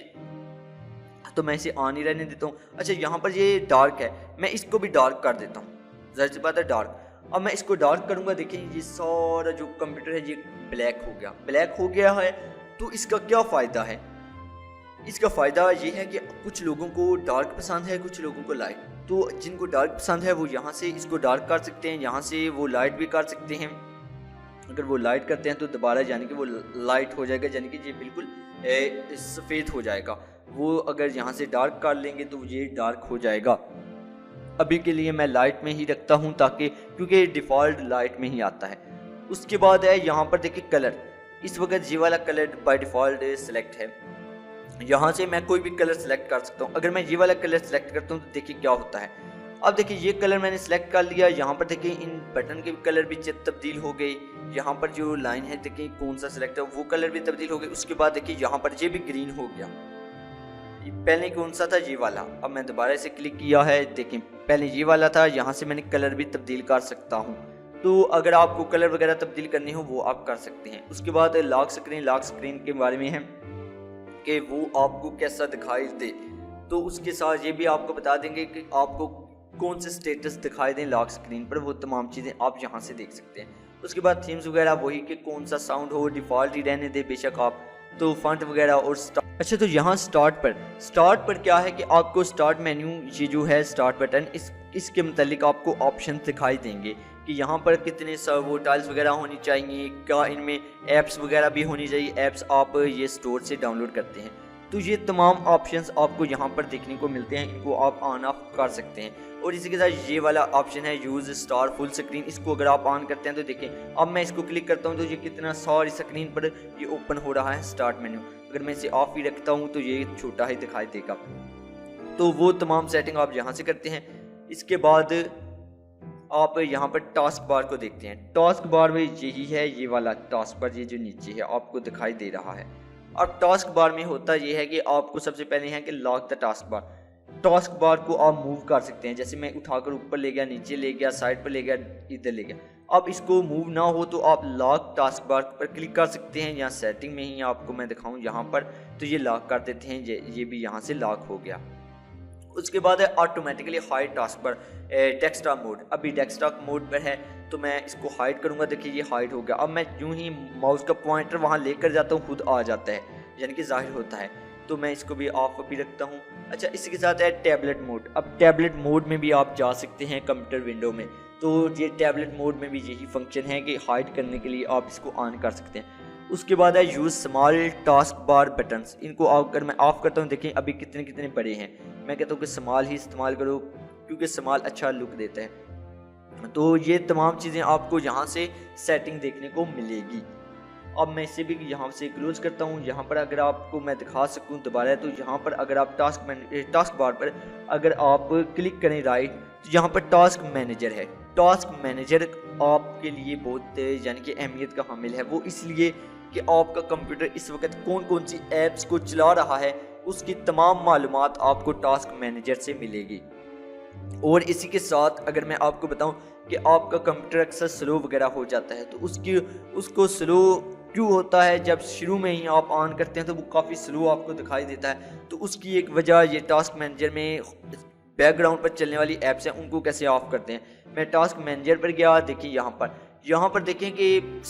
तो मैं इसे ऑन ही रहने देता हूँ। अच्छा यहाँ पर ये डार्क है, मैं इसको भी डार्क कर देता हूँ, ज़ाहिर सी बात है डार्क। अब मैं इसको डार्क करूँगा, देखिए ये सारा जो कंप्यूटर है ये ब्लैक हो गया, ब्लैक हो गया है। तो इसका क्या फ़ायदा है? इसका फ़ायदा ये है कि कुछ लोगों को डार्क पसंद है, कुछ लोगों को लाइट। तो जिनको डार्क पसंद है वो यहाँ से इसको डार्क कर सकते हैं, यहाँ से वो लाइट भी कर सकते हैं। अगर वो लाइट करते हैं तो दोबारा यानी कि वो लाइट हो जाएगा, यानी कि ये बिल्कुल सफ़ेद हो जाएगा। वो अगर यहाँ से डार्क कर लेंगे तो ये डार्क हो जाएगा। अभी के लिए मैं लाइट में ही रखता हूँ ताकि, क्योंकि डिफ़ॉल्ट लाइट में ही आता है। उसके बाद है यहाँ पर देखिए कलर, इस वक्त ये वाला कलर बाय डिफ़ॉल्ट सेलेक्ट है। यहाँ से मैं कोई भी कलर सेलेक्ट कर सकता हूँ। अगर मैं ये वाला कलर सेलेक्ट करता हूँ तो देखिए क्या होता है। अब देखिए ये कलर मैंने सेलेक्ट कर लिया, यहाँ पर देखिए इन बटन के कलर भी तब्दील हो गई। यहाँ पर जो लाइन है देखिए कौन सा सेलेक्ट है वो कलर भी तब्दील हो गई। उसके बाद देखिए यहाँ पर ये भी ग्रीन हो गया। पहले कौन सा था? ये वाला। अब मैं दोबारा से क्लिक किया है, देखिए पहले ये वाला था, यहाँ से मैंने कलर भी तब्दील कर सकता हूँ। तो अगर आपको कलर वगैरह तब्दील करनी हो वो आप कर सकते हैं। उसके बाद लॉक स्क्रीन के बारे में है कि वो आपको कैसा दिखाई दे, तो उसके साथ ये भी आपको बता देंगे कि आपको कौन से स्टेटस दिखाई दें लॉक स्क्रीन पर, वो तमाम चीज़ें आप यहाँ से देख सकते हैं। उसके बाद थीम्स वगैरह वही कि कौन सा साउंड हो, डिफ़ॉल्ट ही रहने दे बेशक आप, तो फंट वगैरह और अच्छा तो यहाँ स्टार्ट पर क्या है कि आपको स्टार्ट मेन्यू, ये जो है स्टार्ट बटन, इसके मतलब आपको ऑप्शन दिखाई देंगे कि यहाँ पर कितने वो टाइल्स वगैरह होनी चाहिए, क्या इनमें ऐप्स वगैरह भी होनी चाहिए, ऐप्स आप ये स्टोर से डाउनलोड करते हैं। तो ये तमाम ऑप्शंस आपको यहाँ पर देखने को मिलते हैं, इनको आप ऑन ऑफ कर सकते हैं। और इसी के साथ ये वाला ऑप्शन है यूज़ स्टार फुल स्क्रीन, इसको अगर आप ऑन करते हैं तो देखें अब मैं इसको क्लिक करता हूँ तो ये कितना सारी स्क्रीन पर ये ओपन हो रहा है स्टार्ट मेन्यू। अगर मैं इसे ऑफ ही रखता हूँ तो ये छोटा ही दिखाई देगा। तो वो तमाम सेटिंग आप यहाँ से करते हैं। इसके बाद आप यहाँ पर टास्क बार को देखते हैं। टास्क बार में यही है, ये वाला टास्क बार, ये जो नीचे है आपको दिखाई दे रहा है। अब टास्क बार में होता ये है कि आपको सबसे पहले है कि lock the task bar. Task bar को आप मूव कर सकते हैं, जैसे मैं उठाकर ऊपर ले गया, नीचे ले गया, साइड पर ले गया, इधर ले गया। अब इसको मूव ना हो तो आप लॉक टास्क बार पर क्लिक कर सकते हैं, या सेटिंग में ही आपको मैं दिखाऊं यहाँ पर, तो ये लॉक कर देते हैं, ये भी यहाँ से लॉक हो गया। उसके बाद है automatically hide task bar desktop mode. अभी डेस्कटॉप मोड पर है तो मैं इसको हाइड करूँगा, देखिए ये हाइड हो गया। अब मैं यूँ ही माउस का पॉइंटर वहाँ लेकर जाता हूँ, खुद आ जाता है, यानी कि जाहिर होता है। तो मैं इसको भी ऑफ भी रखता हूँ। अच्छा इसी के साथ है टैबलेट मोड। अब टैबलेट मोड में भी आप जा सकते हैं कंप्यूटर विंडो में, तो ये टैबलेट मोड में भी यही फंक्शन है कि हाइड करने के लिए आप इसको ऑन कर सकते हैं। उसके बाद है use small task bar buttons. इनको अगर मैं ऑफ करता हूँ, देखें अभी कितने कितने बड़े हैं। मैं कहता हूँ कि स्मॉल ही इस्तेमाल करो क्योंकि स्मॉल अच्छा लुक देता है। तो ये तमाम चीज़ें आपको यहाँ से सेटिंग देखने को मिलेगी। अब मैं इसे भी यहाँ से क्लोज करता हूँ। यहाँ पर अगर आपको मैं दिखा सकूँ दोबारा, तो यहाँ पर अगर आप टास्क बार पर अगर आप क्लिक करें राइट, तो यहाँ पर टास्क मैनेजर है। टास्क मैनेजर आपके लिए बहुत यानी कि अहमियत का हामिल है। वो इसलिए कि आपका कंप्यूटर इस वक्त कौन कौन सी ऐप्स को चला रहा है, उसकी तमाम मालूमात आपको टास्क मैनेजर से मिलेगी। और इसी के साथ अगर मैं आपको बताऊं कि आपका कंप्यूटर अक्सर स्लो वगैरह हो जाता है, तो उसको स्लो क्यों होता है, जब शुरू में ही आप ऑन करते हैं तो वो काफ़ी स्लो आपको दिखाई देता है। तो उसकी एक वजह ये टास्क मैनेजर में बैकग्राउंड पर चलने वाली ऐप्स हैं, उनको कैसे ऑफ करते हैं। मैं टास्क मैनेजर पर गया, देखिए यहाँ पर देखें कि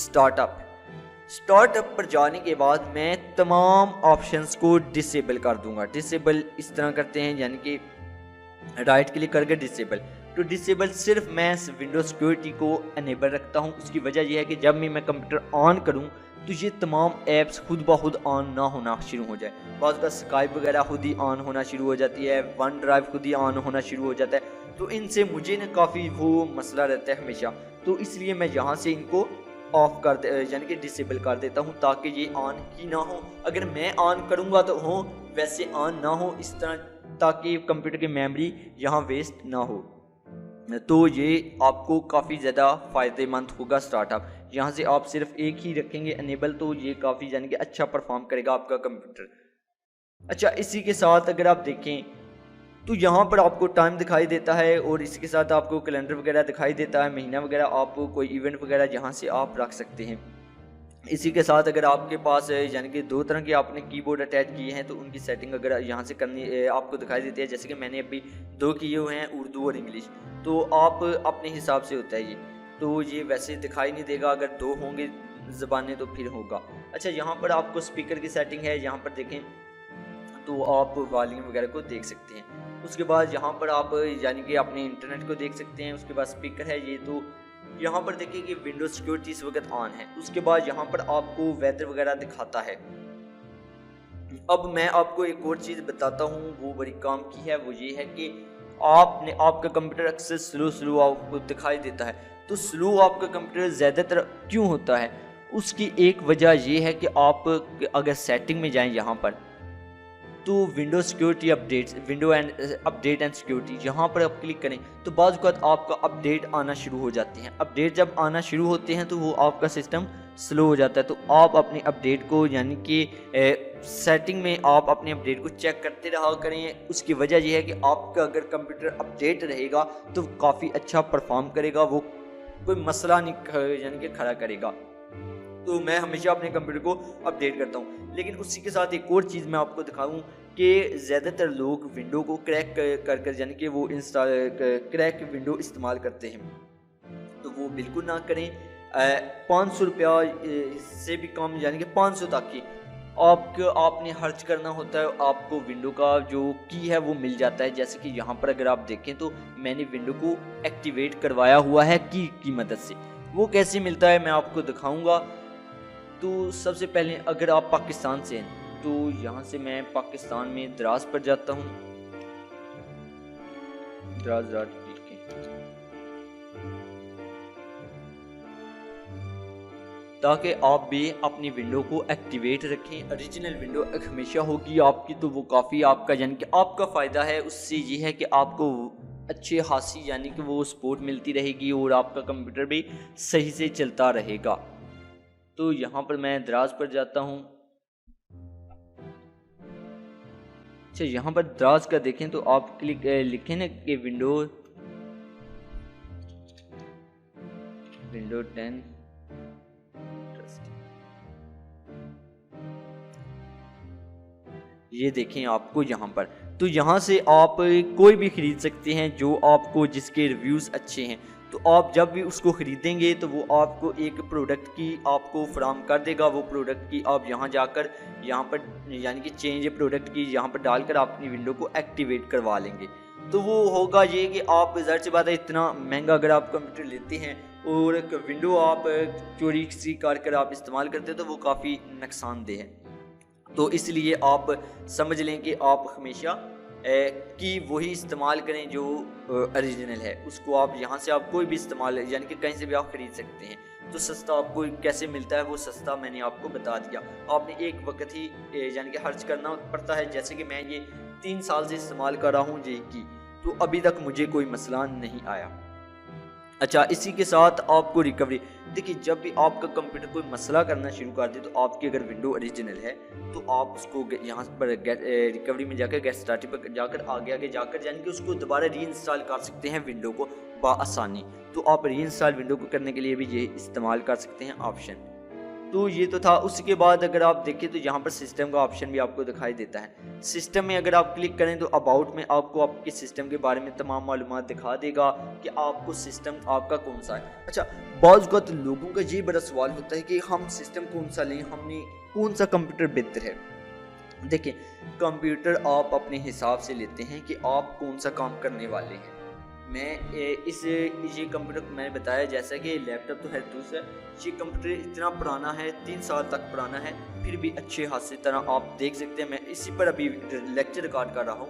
स्टार्टअप पर जाने के बाद मैं तमाम ऑप्शंस को डिसेबल कर दूंगा। डिसेबल इस तरह करते हैं, यानी कि राइट क्लिक करके डिसेबल। तो डिसेबल सिर्फ मैं विंडो सिक्योरिटी को अनेबल रखता हूँ। उसकी वजह यह है कि जब भी मैं कंप्यूटर ऑन करूँ तो ये तमाम ऐप्स खुद ब खुद ऑन ना होना शुरू हो जाए। बाज़ का स्काइप वगैरह खुद ही ऑन होना शुरू हो जाती है, वन ड्राइव खुद ही ऑन होना शुरू हो जाता है। तो इनसे मुझे ना काफ़ी वो मसला रहता है हमेशा। तो इसलिए मैं यहाँ से इनको ऑफ कर यानी कि डिसेबल कर देता हूँ, ताकि ये ऑन ही ना हो। अगर मैं ऑन करूँगा तो हो, वैसे ऑन ना हो इस तरह, ताकि कंप्यूटर की मेमोरी यहाँ वेस्ट ना हो। तो ये आपको काफ़ी ज़्यादा फ़ायदेमंद होगा स्टार्टअप। यहाँ से आप सिर्फ एक ही रखेंगे अनेबल, तो ये काफ़ी यानी कि अच्छा परफॉर्म करेगा आपका कंप्यूटर। अच्छा इसी के साथ अगर आप देखें तो यहाँ पर आपको टाइम दिखाई देता है और इसके साथ आपको कैलेंडर वगैरह दिखाई देता है, महीना वगैरह, आप कोई इवेंट वगैरह जहाँ से आप रख सकते हैं। इसी के साथ अगर आपके पास यानी कि 2 तरह के आपने कीबोर्ड अटैच किए हैं तो उनकी सेटिंग अगर यहाँ से करनी आपको दिखाई देती है, जैसे कि मैंने अभी 2 किए हुए हैं, उर्दू और इंग्लिश, तो आप अपने हिसाब से होता है ये, तो ये वैसे दिखाई नहीं देगा, अगर 2 होंगे ज़बानें तो फिर होगा। अच्छा, यहाँ पर आपको स्पीकर की सेटिंग है, यहाँ पर देखें तो आप वॉल्यूम वगैरह को देख सकते हैं। उसके बाद यहाँ पर आप यानी कि अपने इंटरनेट को देख सकते हैं। उसके बाद स्पीकर है ये, तो यहाँ पर देखिए कि विंडोज सिक्योरिटी इस वक्त ऑन है। उसके बाद यहाँ पर आपको वेदर वगैरह दिखाता है। अब मैं आपको एक और चीज़ बताता हूँ, वो बड़ी काम की है, वो ये है कि आपका कंप्यूटर अक्सर स्लो आपको दिखाई देता है। तो स्लो आपका कंप्यूटर ज़्यादातर क्यों होता है, उसकी एक वजह ये है कि आप अगर सेटिंग में जाएं यहाँ पर, तो window security updates, window and update and security, यहाँ पर आप क्लिक करें तो बाज़ वक़्त आपका अपडेट आना शुरू हो जाते हैं। अपडेट जब आना शुरू होते हैं तो वो आपका सिस्टम स्लो हो जाता है। तो आप अपने अपडेट को यानी कि सेटिंग में आप अपने अपडेट को चेक करते रहा करें। उसकी वजह यह है कि आपका अगर कंप्यूटर अपडेट रहेगा तो काफ़ी अच्छा परफॉर्म करेगा, वो कोई मसला नहीं यानी कि खड़ा करेगा। तो मैं हमेशा अपने कंप्यूटर को अपडेट करता हूँ। लेकिन उसी के साथ एक और चीज़ मैं आपको दिखाऊँ कि ज़्यादातर लोग विंडो को क्रैक कर यानी कि वो इंस्टॉल क्रैक विंडो इस्तेमाल करते हैं, तो वो बिल्कुल ना करें। 500 रुपया से भी कम यानी कि 500 तक की आपने खर्च करना होता है, आपको विंडो का जो की है वो मिल जाता है। जैसे कि यहाँ पर अगर आप देखें तो मैंने विंडो को एक्टिवेट करवाया हुआ है की मदद से। वो कैसे मिलता है मैं आपको दिखाऊंगा। तो सबसे पहले अगर आप पाकिस्तान से हैं तो यहाँ से मैं पाकिस्तान में द्रास पर जाता हूँ, द्रास ताकि आप भी अपनी विंडो को एक्टिवेट रखें। ओरिजिनल विंडो हमेशा होगी आपकी, तो वो काफ़ी आपका यानी कि आपका फ़ायदा है। उससे ये है कि आपको अच्छे खासी यानी कि वो सपोर्ट मिलती रहेगी और आपका कंप्यूटर भी सही से चलता रहेगा। तो यहाँ पर मैं द्राज पर जाता हूँ। अच्छा, यहाँ पर द्राज का देखें तो आप क्लिक लिखें ना कि विंडो 10 ये देखें आपको यहाँ पर, तो यहाँ से आप कोई भी ख़रीद सकते हैं जो आपको जिसके रिव्यूज़ अच्छे हैं। तो आप जब भी उसको ख़रीदेंगे तो वो आपको एक प्रोडक्ट की आपको फराम कर देगा। वो प्रोडक्ट की आप यहाँ जाकर यहाँ पर यानी कि चेंज प्रोडक्ट की यहाँ पर डालकर आप अपनी विंडो को एक्टिवेट करवा लेंगे। तो वो होगा ये कि आप ज़ाहिर सी बात है इतना महंगा अगर आप कंप्यूटर लेते हैं और एक विंडो आप चोरी सी कर आप इस्तेमाल करते हैं तो वो काफ़ी नुकसानदेह है। तो इसलिए आप समझ लें कि आप हमेशा कि वही इस्तेमाल करें जो ओरिजिनल है। उसको आप यहाँ से आप कोई भी इस्तेमाल यानी कि कहीं से भी आप ख़रीद सकते हैं। तो सस्ता आपको कैसे मिलता है, वो सस्ता मैंने आपको बता दिया। आपने एक वक्त ही यानी कि खर्च करना पड़ता है। जैसे कि मैं ये 3 साल से इस्तेमाल कर रहा हूँ ये की, तो अभी तक मुझे कोई मसला नहीं आया। अच्छा, इसी के साथ आपको रिकवरी, देखिए जब भी आपका कंप्यूटर कोई मसला करना शुरू कर दे तो आपकी अगर विंडो ओरिजिनल है तो आप उसको यहाँ पर रिकवरी में जाकर गेट स्टार्टिंग पर जाकर आगे जाकर यानी कि उसको दोबारा री इंस्टॉल कर सकते हैं विंडो को बआसानी। तो आप री इंस्टॉल विंडो को करने के लिए भी ये इस्तेमाल कर सकते हैं ऑप्शन। तो ये तो था। उसके बाद अगर आप देखें तो यहाँ पर सिस्टम का ऑप्शन भी आपको दिखाई देता है। सिस्टम में अगर आप क्लिक करें तो अबाउट में आपको आपके सिस्टम के बारे में तमाम मालूमात दिखा देगा कि आपको सिस्टम आपका कौन सा है। अच्छा, बाज़ वक़्त लोगों का ये बड़ा सवाल होता है कि हम सिस्टम कौन सा लें, हमने कौन सा कंप्यूटर बेहतर है। देखिए, कंप्यूटर आप अपने हिसाब से लेते हैं कि आप कौन सा काम करने वाले हैं। मैं ये कंप्यूटर मैंने बताया जैसा कि लैपटॉप तो है दूसरा, ये कंप्यूटर इतना पुराना है, 3 साल तक पुराना है, फिर भी अच्छे हाथ से तरह आप देख सकते हैं। मैं इसी पर अभी लेक्चर रिकॉर्ड कर रहा हूँ,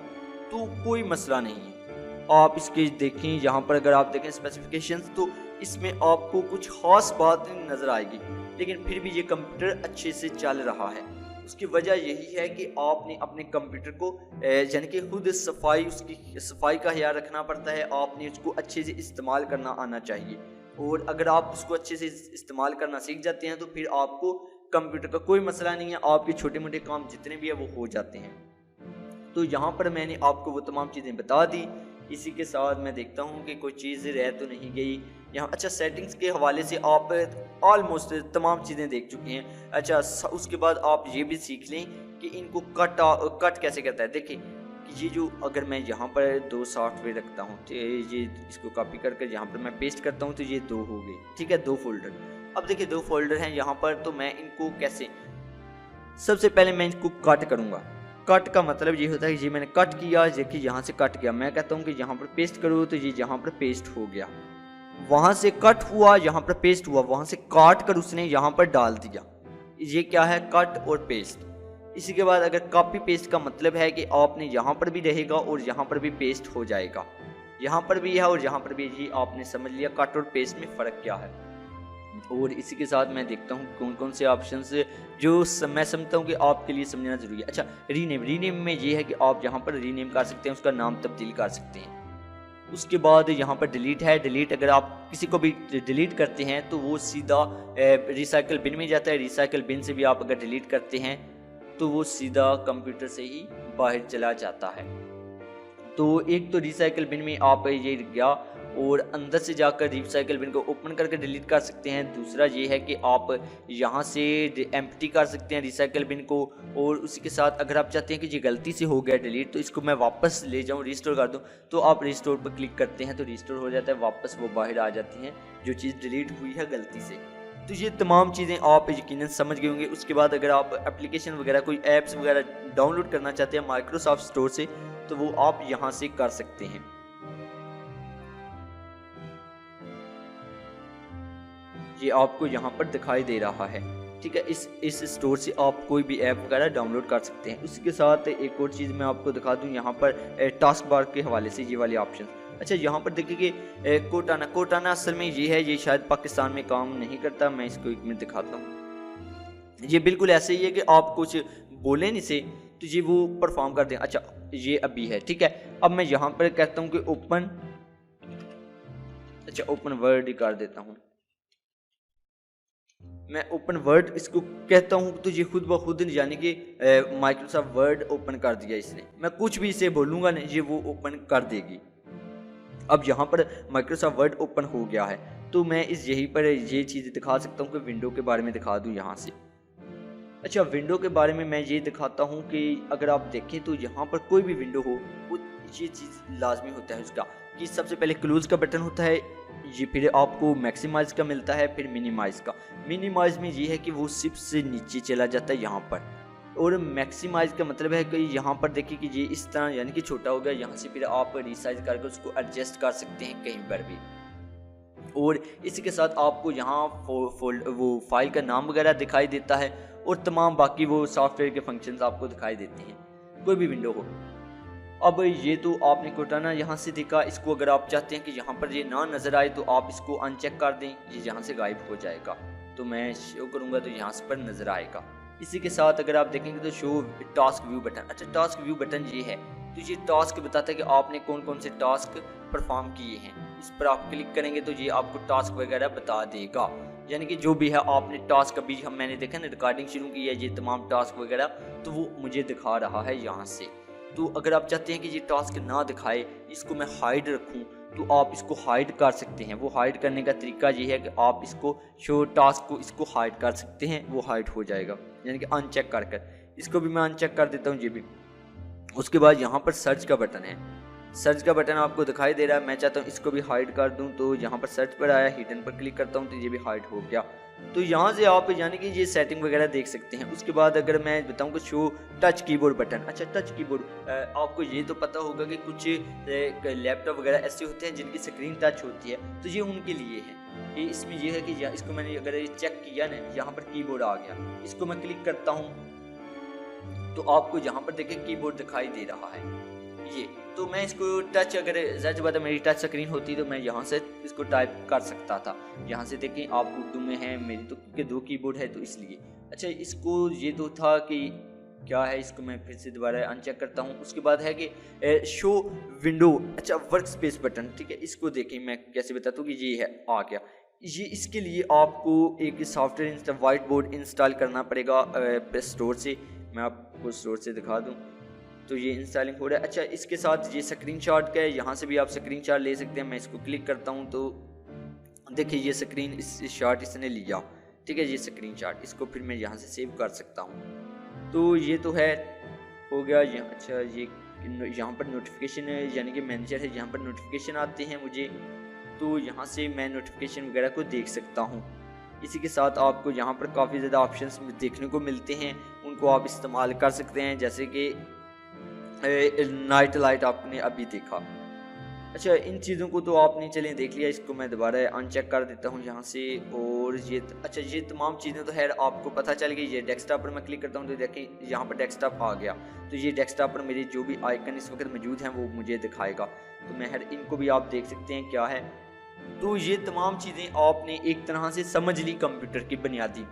तो कोई मसला नहीं है। आप इसके देखें, यहाँ पर अगर आप देखें स्पेसिफिकेशंस तो इसमें आपको कुछ खास बात नहीं नज़र आएगी, लेकिन फिर भी ये कंप्यूटर अच्छे से चल रहा है। उसकी वजह यही है कि आपने अपने कंप्यूटर को यानी कि खुद उसकी सफाई का ख्याल रखना पड़ता है। आपने उसको अच्छे से इस्तेमाल करना आना चाहिए, और अगर आप उसको अच्छे से इस्तेमाल करना सीख जाते हैं तो फिर आपको कंप्यूटर का कोई मसला नहीं है। आपके छोटे मोटे काम जितने भी है वो हो जाते हैं। तो यहाँ पर मैंने आपको वो तमाम चीज़ें बता दी। इसी के साथ मैं देखता हूँ कि कोई चीज़ रह तो नहीं गई यहाँ। अच्छा, सेटिंग्स के हवाले से आप ऑलमोस्ट तमाम चीज़ें देख चुके हैं। अच्छा, उसके बाद आप ये भी सीख लें कि इनको कट कैसे करता है। देखिए कि ये जो अगर मैं यहाँ पर दो सॉफ्टवेयर रखता हूँ तो ये इसको कॉपी करके यहाँ पर मैं पेस्ट करता हूँ तो ये दो हो गए, ठीक है, दो फोल्डर। अब देखिए दो फोल्डर हैं यहाँ पर, तो मैं इनको कैसे, सबसे पहले मैं इनको कट करूँगा। कट का मतलब ये होता है कि ये मैंने कट किया, ये कि यहाँ से कट किया, मैं कहता हूँ कि यहाँ पर पेस्ट करो तो ये यहाँ पर पेस्ट हो गया, वहाँ से कट हुआ यहाँ पर पेस्ट हुआ, वहाँ से काट कर उसने यहाँ पर डाल दिया। ये क्या है, कट और पेस्ट। इसी के बाद अगर कॉपी पेस्ट का मतलब है कि आपने यहाँ पर भी रहेगा और यहाँ पर भी पेस्ट हो जाएगा, यहाँ पर भी है और यहाँ पर भी। ये आपने समझ लिया कट और पेस्ट में फ़र्क क्या है। और इसी के साथ मैं देखता हूँ कौन कौन से ऑप्शंस जो मैं समझता हूँ कि आपके लिए समझना ज़रूरी है। अच्छा, रीनेम में ये है कि आप यहाँ पर रीनेम कर सकते हैं, उसका नाम तब्दील कर सकते हैं। उसके बाद यहाँ पर डिलीट है। डिलीट अगर आप किसी को भी डिलीट करते हैं तो वो सीधा रिसाइकल बिन में जाता है। रिसाइकल बिन से भी आप अगर डिलीट करते हैं तो वो सीधा कंप्यूटर से ही बाहर चला जाता है। तो एक तो रिसाइकल बिन में आप ये गया और अंदर से जाकर रिसाइकल बिन को ओपन करके डिलीट कर सकते हैं। दूसरा ये है कि आप यहाँ से एम्प्टी कर सकते हैं रिसाइकल बिन को। और उसी के साथ अगर आप चाहते हैं कि ये गलती से हो गया डिलीट तो इसको मैं वापस ले जाऊँ, रिस्टोर कर दूँ, तो आप रिस्टोर पर क्लिक करते हैं तो रिस्टोर हो जाता है, वापस वो बाहर आ जाती हैं जो चीज़ डिलीट हुई है गलती से। तो ये तमाम चीज़ें आप यकीनन समझ गए होंगे। उसके बाद अगर आप एप्लीकेशन वगैरह कोई ऐप्स वगैरह डाउनलोड करना चाहते हैं माइक्रोसॉफ्ट स्टोर से तो वो आप यहाँ से कर सकते हैं। ये आपको यहाँ पर दिखाई दे रहा है, ठीक है। इस स्टोर से आप कोई भी ऐप वगैरह डाउनलोड कर सकते हैं। उसके साथ एक और चीज़ मैं आपको दिखा दूँ यहाँ पर टास्क बार के हवाले से ये वाले ऑप्शन। अच्छा, यहाँ पर देखिए कि कोटाना असल में ये है, ये शायद पाकिस्तान में काम नहीं करता। मैं इसको एक मिनट दिखाता हूँ। ये बिल्कुल ऐसे ही है कि आप कुछ बोलें इसे तो ये वो परफॉर्म कर दें। अच्छा, ये अभी है, ठीक है। अब मैं यहाँ पर कहता हूँ कि ओपन, अच्छा ओपन वर्ड ही कर देता हूँ मैं। ओपन वर्ड इसको कहता हूँ तो ये खुद ब खुद यानी कि माइक्रोसॉफ्ट वर्ड ओपन कर दिया इसने। मैं कुछ भी इसे बोलूँगा ना ये वो ओपन कर देगी। अब यहाँ पर माइक्रोसॉफ्ट वर्ड ओपन हो गया है तो मैं इस यहीं पर ये चीज़ दिखा सकता हूँ कि विंडो के बारे में दिखा दूँ यहाँ से। अच्छा, विंडो के बारे में मैं ये दिखाता हूँ कि अगर आप देखें तो यहाँ पर कोई भी विंडो हो वो ये चीज़ लाजमी होता है उसका कि सबसे पहले क्लोज का बटन होता है, ये फिर आपको मैक्सिमाइज का मिलता है, फिर मिनिमाइज का। मिनिमाइज में ये है कि वो सिर्फ से नीचे चला जाता है यहाँ पर, और मैक्सिमाइज का मतलब है कि यहाँ पर देखिए कि ये इस तरह यानी कि छोटा हो गया, यहाँ से फिर आप रिसाइज करके उसको एडजस्ट कर सकते हैं कहीं पर भी। और इसी के साथ आपको यहाँ वो फाइल का नाम वगैरह दिखाई देता है और तमाम बाकी वो सॉफ्टवेयर के फंक्शंस आपको दिखाई देते हैं कोई भी विंडो हो। अब ये तो आपने कोटाना यहाँ से देखा। इसको अगर आप चाहते हैं कि यहाँ पर ये ना नज़र आए तो आप इसको अनचेक कर दें, ये यहाँ से गायब हो जाएगा। तो मैं शो करूँगा तो यहाँ पर नज़र आएगा। इसी के साथ अगर आप देखेंगे तो शो टास्क व्यू बटन। अच्छा, टास्क व्यू बटन ये है तो ये टास्क बताता है कि आपने कौन कौन से टास्क परफॉर्म किए हैं। इस पर आप क्लिक करेंगे तो ये आपको टास्क वगैरह बता देगा, यानी कि जो भी है आपने टास्क अभी मैंने देखा ना रिकॉर्डिंग शुरू की है, ये तमाम टास्क वगैरह तो वो मुझे दिखा रहा है यहाँ से। तो अगर आप चाहते हैं कि ये टास्क ना दिखाए, इसको मैं हाइड रखूं, तो आप इसको हाइड कर सकते हैं। वो हाइड करने का तरीका ये है कि आप इसको शो टास्क को इसको हाइड कर सकते हैं, वो हाइड हो जाएगा, यानी कि अनचेक कर इसको भी मैं अनचेक कर देता हूँ ये भी। उसके बाद यहाँ पर सर्च का बटन है, सर्च का बटन आपको दिखाई दे रहा है। मैं चाहता हूँ इसको भी हाइड कर दूँ, तो यहाँ पर सर्च पर आया, हिडन पर क्लिक करता हूँ तो ये भी हाइड हो गया। तो यहाँ से आप यानी कि ये सेटिंग वगैरह देख सकते हैं। उसके बाद अगर मैं बताऊँ कि शो टच कीबोर्ड बटन। अच्छा, टच कीबोर्ड आपको ये तो पता होगा कि कुछ लैपटॉप वगैरह ऐसे होते हैं जिनकी स्क्रीन टच होती है, तो ये उनके लिए है। ये इसमें ये है कि इसको मैंने अगर ये चेक किया ना, यहाँ पर कीबोर्ड आ गया, इसको मैं क्लिक करता हूँ तो आपको यहाँ पर देखिए कीबोर्ड दिखाई दे रहा है ये। तो मैं इसको टच, अगर ज़ाहिर बात है मेरी टच स्क्रीन होती तो मैं यहाँ से इसको टाइप कर सकता था। यहाँ से देखें आप उर्दू में है, मेरी तो क्योंकि दो कीबोर्ड है तो इसलिए। अच्छा, इसको ये तो था कि क्या है, इसको मैं फिर से दोबारा अनचेक करता हूँ। उसके बाद है कि शो विंडो, अच्छा वर्क स्पेस बटन, ठीक है। इसको देखें मैं कैसे बताता हूँ कि ये है आ गया। ये इसके लिए आपको एक सॉफ्टवेयर वाइट बोर्ड इंस्टॉल करना पड़ेगा स्टोर से। मैं आपको स्टोर से दिखा दूँ, तो ये इंस्टॉलिंग हो रहा है। अच्छा, इसके साथ ये स्क्रीनशॉट का है, यहाँ से भी आप स्क्रीनशॉट ले सकते हैं। मैं इसको क्लिक करता हूँ तो देखिए ये स्क्रीन इस शॉट इसने लिया, ठीक है, ये स्क्रीनशॉट, इसको फिर मैं यहाँ से सेव कर सकता हूँ। तो ये तो है हो गया यहाँ। अच्छा, ये यहाँ पर नोटिफिकेशन है, यानी कि मैनेजर है, यहाँ पर नोटिफिकेशन आते हैं मुझे, तो यहाँ से मैं नोटिफिकेशन वगैरह को देख सकता हूँ। इसी के साथ आपको यहाँ पर काफ़ी ज़्यादा ऑप्शंस देखने को मिलते हैं, उनको आप इस्तेमाल कर सकते हैं, जैसे कि नाइट लाइट आपने अभी देखा। अच्छा, इन चीज़ों को तो आपने चलें देख लिया, इसको मैं दोबारा अनचेक कर देता हूँ यहाँ से। और ये अच्छा, ये तमाम चीज़ें तो खैर आपको पता चल गई। ये डेस्कटॉप पर मैं क्लिक करता हूँ तो देखिए यहाँ पर डेस्कटॉप आ गया, तो ये डेस्कटॉप पर मेरे जो भी आइकन इस वक्त मौजूद हैं वो मुझे दिखाएगा। तो मैं हर इनको भी आप देख सकते हैं क्या है। तो ये तमाम चीज़ें आपने एक तरह से समझ ली कंप्यूटर की बुनियादी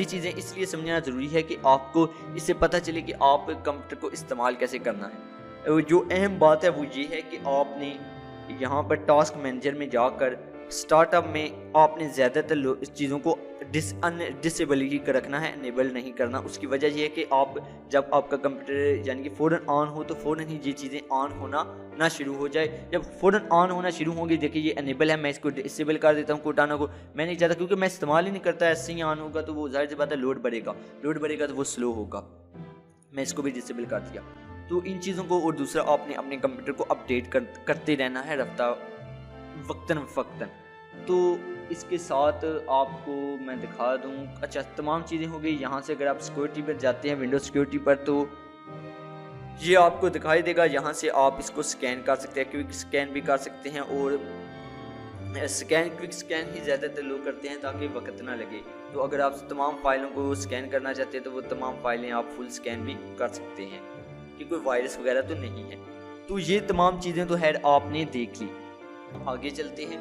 चीज़ें इसलिए समझना ज़रूरी है कि आपको इससे पता चले कि आप कंप्यूटर को इस्तेमाल कैसे करना है। जो अहम बात है वो ये है कि आपने यहाँ पर टास्क मैनेजर में जाकर स्टार्टअप में आपने ज़्यादातर इस चीज़ों को डिसेबिलिटी कर रखना है, इनेबल नहीं करना। उसकी वजह यह है कि आप जब आपका कंप्यूटर यानी कि फ़ौरन ऑन हो तो फ़ौरन ही ये चीज़ें ऑन होना ना शुरू हो जाए। जब फ़ौरन ऑन होना शुरू होंगी, देखिए ये इनेबल है, मैं इसको डिसेबल कर देता हूँ कोटाना को। मैं नहीं चाहता, क्योंकि मैं इस्तेमाल ही नहीं करता, ऐसे ही ऑन होगा तो वो जाहिर सी बात है लोड बढ़ेगा तो वो स्लो होगा। मैं इसको भी डिसेबल कर दिया। तो इन चीज़ों को, और दूसरा आपने अपने कंप्यूटर को अपडेट करते रहना है वक्तन फ़क्तन। तो इसके साथ आपको मैं दिखा दूं। अच्छा, तमाम चीज़ें हो गई। यहाँ से अगर आप सिक्योरिटी पर जाते हैं, विंडोज सिक्योरिटी पर, तो ये आपको दिखाई देगा। यहाँ से आप इसको स्कैन कर सकते हैं, क्विक स्कैन भी कर सकते हैं, और क्विक स्कैन ही ज़्यादातर लोग करते हैं ताकि वक्त ना लगे। तो अगर आप तमाम फाइलों को स्कैन करना चाहते हैं तो वो तमाम फाइलें आप फुल स्कैन भी कर सकते हैं, कि कोई वायरस वगैरह तो नहीं है। तो ये तमाम चीज़ें तो खैर आपने देख ली। आगे चलते हैं।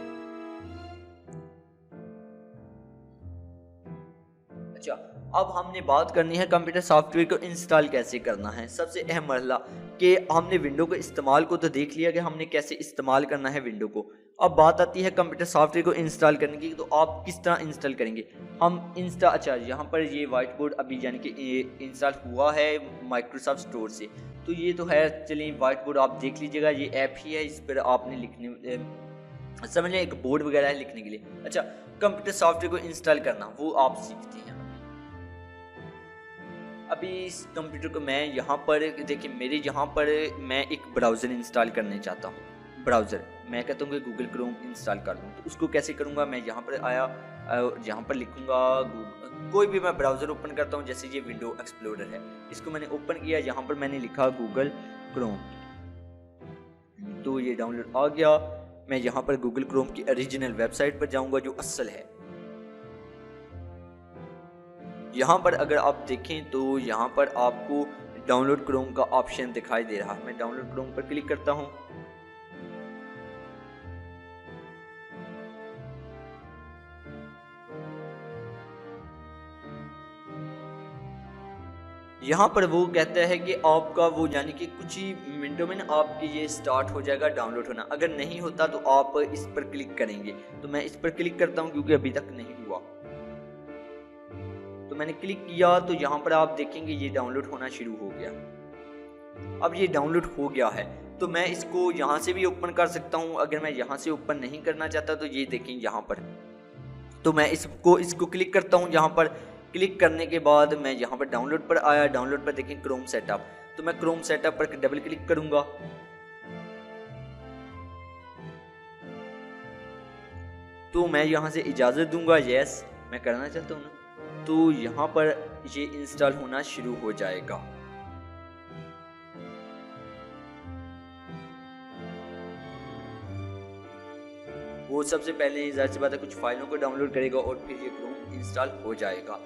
अच्छा, अब हमने बात करनी है कंप्यूटर सॉफ्टवेयर को इंस्टॉल कैसे करना है। सबसे अहम मरहला कि हमने विंडो को इस्तेमाल को तो देख लिया कि हमने कैसे इस्तेमाल करना है विंडो को। अब बात आती है कंप्यूटर सॉफ्टवेयर को इंस्टॉल करने की, तो आप किस तरह इंस्टॉल करेंगे। अच्छा, यहाँ पर ये व्हाइट बोर्ड अभी यानी कि इंस्टॉल हुआ है माइक्रोसॉफ्ट स्टोर से, तो ये तो है। चलिए, व्हाइट बोर्ड आप देख लीजिएगा, ये ऐप ही है, इस पर आपने समझ लें एक बोर्ड वगैरह है लिखने के लिए। अच्छा, कंप्यूटर सॉफ्टवेयर को इंस्टॉल करना वो आप सीखते हैं। अभी इस कंप्यूटर को मैं यहाँ पर देखिए, मेरे यहाँ पर मैं एक ब्राउज़र इंस्टॉल करने चाहता हूँ। ब्राउज़र मैं कहता हूँ कि गूगल क्रोम इंस्टॉल कर लूँ, तो उसको कैसे करूँगा। मैं यहाँ पर आया, यहाँ पर लिखूँगा कोई भी मैं ब्राउज़र ओपन करता हूँ, जैसे ये विंडो एक्सप्लोरर है, इसको मैंने ओपन किया, यहाँ पर मैंने लिखा गूगल क्रोम, तो ये डाउनलोड आ गया। मैं यहाँ पर गूगल क्रोम की ओरिजिनल वेबसाइट पर जाऊँगा जो असल है। यहाँ पर अगर आप देखें तो यहाँ पर आपको डाउनलोड क्रोम का ऑप्शन दिखाई दे रहा है। मैं डाउनलोड क्रोम पर क्लिक करता हूँ। यहाँ पर वो कहता है कि आपका वो यानी कि कुछ ही मिनटों में ना आपकी ये स्टार्ट हो जाएगा डाउनलोड होना। अगर नहीं होता तो आप इस पर क्लिक करेंगे, तो मैं इस पर क्लिक करता हूँ क्योंकि अभी तक नहीं हुआ। तो मैंने क्लिक किया तो यहाँ पर आप देखेंगे ये डाउनलोड होना शुरू हो गया। अब ये डाउनलोड हो गया है, तो मैं इसको यहाँ से भी ओपन कर सकता हूँ। अगर मैं यहाँ से ओपन नहीं करना चाहता तो ये देखें यहाँ पर, तो मैं इसको क्लिक करता हूँ। यहाँ पर क्लिक करने के बाद मैं यहाँ पर डाउनलोड पर आया। डाउनलोड पर देखें क्रोम सेटअप, तो मैं क्रोम सेटअप पर डबल क्लिक करूँगा। तो मैं यहाँ से इजाज़त दूंगा, यस मैं करना चाहता हूँ ना, तो यहाँ पर ये इंस्टॉल होना शुरू हो जाएगा। वो सबसे पहले ज़ाहिर सी बात है कुछ फाइलों को डाउनलोड करेगा और फिर ये क्रोम इंस्टॉल हो जाएगा।